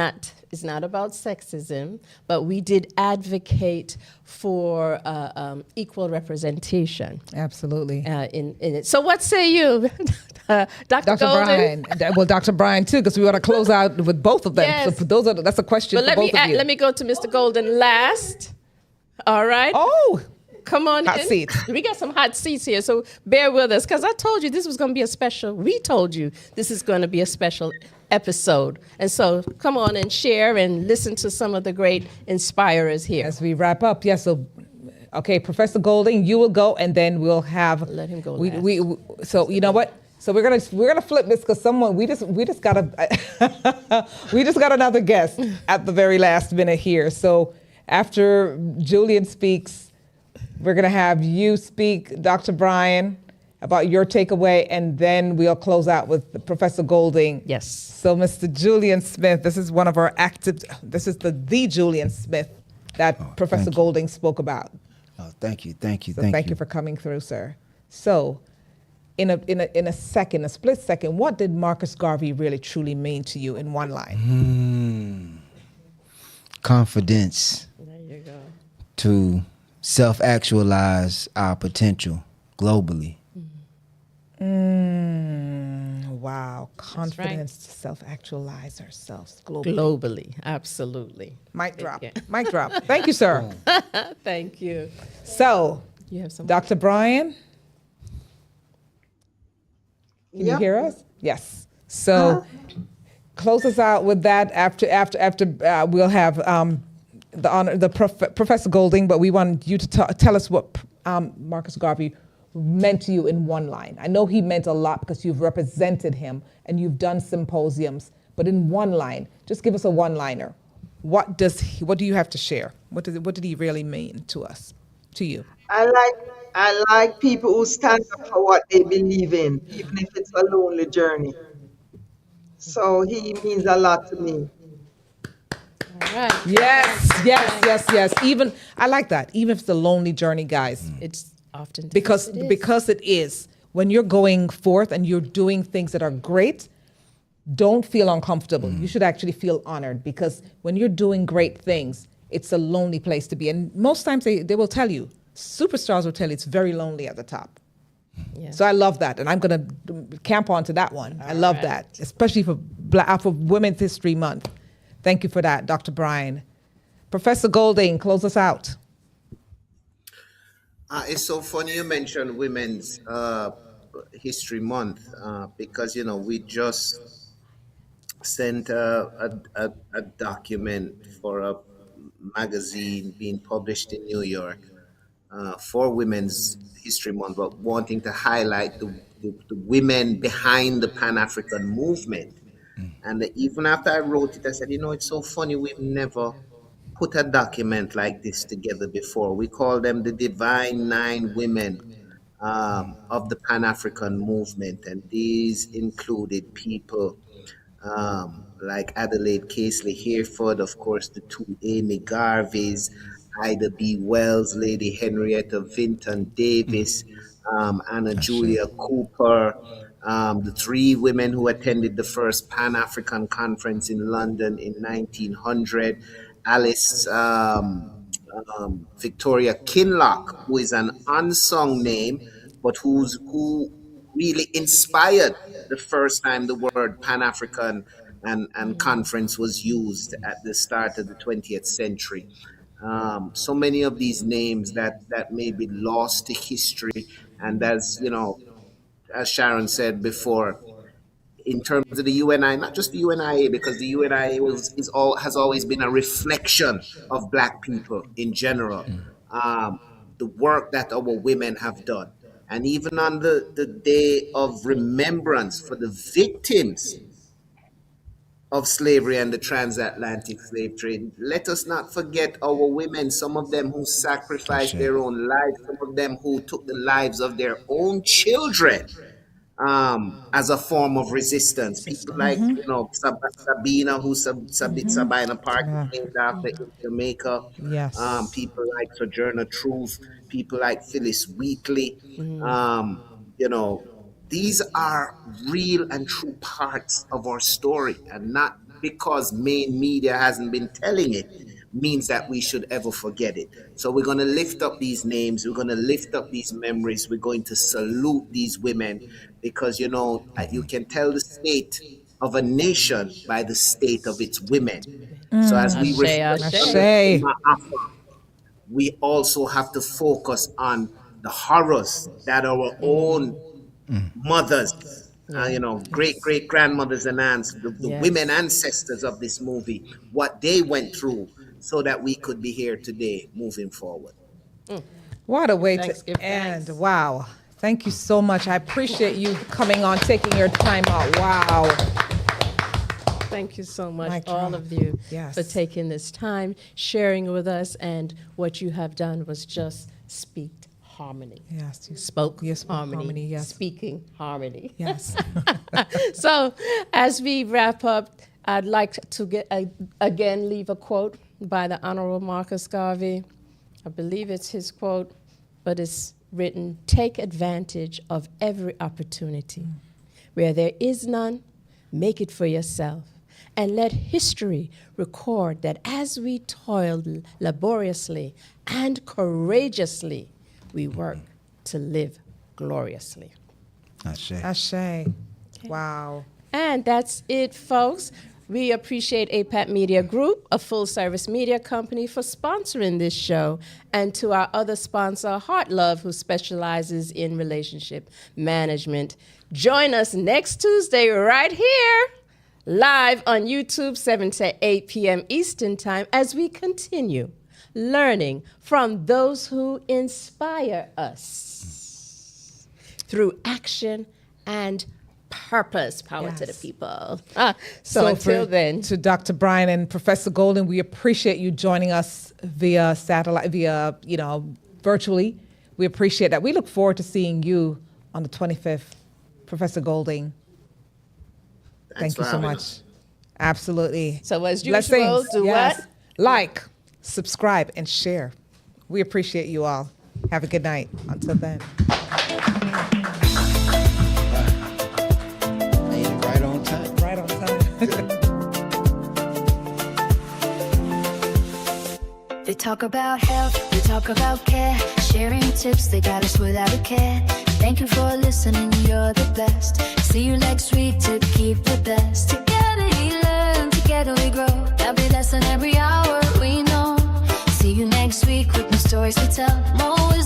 It's not about sexism, but we did advocate for equal representation Absolutely. in it. So what say you, Dr. Dr. Golden? Bryan. Well, Dr. Bryan, too, because we want to close out with both of them. Yes. So that's a question But for both of you. let me go to Mr. Golden last. All right. Oh, Come on hot in. seat. We got some hot seats here, so bear with us, because I told you this was going to be a special. We told you this is going to be a special episode, and so come on and share and listen to some of the great inspirers here. as we wrap up, yes. So, okay, Professor Golding, you will go, and then we'll have. Let him go So you know what? So we're gonna flip this because we just got we just got another guest at the very last minute here. So after Julian speaks, we're going to have you speak, Dr. Bryan, about your takeaway, and then we'll close out with Professor Golding. Yes. So, Mr. Julian Smith, this is one of our this is the Julian Smith that Professor thank you. Golding spoke about. Oh, thank you, thank you, So thank you. you for coming through, sir. So, in a split second, what did Marcus Garvey really truly mean to you in one line? Confidence There you go. to self-actualize our potential globally. Wow, confidence to self-actualize ourselves globally. Globally, absolutely. Mic drop. Yeah. Mic drop. Thank you, sir. Thank you. So, You have some. Dr. Bryan, can you Yep. hear us? Yes. So, close us out with that. After we'll have Professor Golding, but we want you to tell us what Marcus Garvey meant to you in one line. I know he meant a lot because you've represented him and you've done symposiums, but in one line, just give us a one-liner. What do you have to share? What did he really mean to us, to you? I like people who stand up for what they believe in, even if it's a lonely journey. So he means a lot to me. All right. Yes. Even I like that. Even if it's a lonely journey, guys. It's often Because it is. When you're going forth and you're doing things that are great, don't feel uncomfortable. You should actually feel honored, because when you're doing great things, it's a lonely place to be. And most times they will tell you, superstars will tell you it's very lonely at the top. Yeah. So I love that, and I'm going to camp onto that one. I love that, especially for Women's History Month. Thank you for that, Dr. Bryan. Professor Golding, close us out. It's so funny you mentioned Women's History Month because, we just sent a document for a magazine being published in New York for Women's History Month, but wanting to highlight the women behind the Pan-African movement. And even after I wrote it, I said, it's so funny, we've never put a document like this together before. We call them the Divine Nine Women of the Pan-African movement. And these included people like Adelaide Casely Hereford, of course, the two Amy Garveys, Ida B. Wells, Lady Henrietta Vinton Davis, Anna Julia Cooper, The three women who attended the first Pan-African conference in London in 1900, Alice Victoria Kinloch, who is an unsung name, but who really inspired the first time the word Pan-African and conference was used at the start of the 20th century. So many of these names that may be lost to history, and as you know, as Sharon said before, in terms of the UNI, not just the UNIA, because the UNIA has always been a reflection of Black people in general. The work that our women have done. And even on the day of remembrance for the victims of slavery and the transatlantic slave trade, let us not forget our women, some of them who sacrificed their own lives, some of them who took the lives of their own children as a form of resistance. People like, you know, Sabina, Sabina Park, named after in Jamaica. Yes. People like Sojourner Truth, people like Phyllis Wheatley. You know, these are real and true parts of our story, and not because main media hasn't been telling it means that we should ever forget it. So we're going to lift up these names, we're going to lift up these memories, we're going to salute these women, because, you know, you can tell the state of a nation by the state of its women. So as we reflect on we also have to focus on the horrors that our own mothers, you know, great-great-grandmothers and aunts, the women ancestors of this movie, what they went through so that we could be here today moving forward. What a way to end. Wow. Thank you so much. I appreciate you coming on, taking your time out. Wow. Thank you so much, all of you, for taking this time, sharing with us, and what you have done was just speak harmony. Yes, you spoke harmony. Yes, speaking harmony. Yes. So, as we wrap up, I'd like to again leave a quote by the Honorable Marcus Garvey. I believe it's his quote, but it's written: "Take advantage of every opportunity. Where there is none, make it for yourself. And let history record that as we toiled laboriously and courageously, we work to live gloriously." Ashe. Ashe. Wow. And that's it, folks. We appreciate APAT Media Group, a full-service media company, for sponsoring this show, and to our other sponsor, Heart Love, who specializes in relationship management. Join us next Tuesday right here, live on YouTube, 7 to 8 p.m. Eastern Time, as we continue learning from those who inspire us through action and purpose. Power to the people. So until then. To Dr. Bryan and Professor Golden, we appreciate you joining us via satellite, virtually. We appreciate that. We look forward to seeing you on the 25th, Professor Golding. Thank you so much. Absolutely. So as usual, do what? Like, subscribe, and share. We appreciate you all. Have a good night. Until then. Right on time. Right on time. They talk about health, they talk about care, sharing tips, they got us without a care. Thank you for listening, you're the best. See you next week to keep the best. Together we learn, together we grow. There'll be lesson every hour, we know. See you next week with new stories to tell. More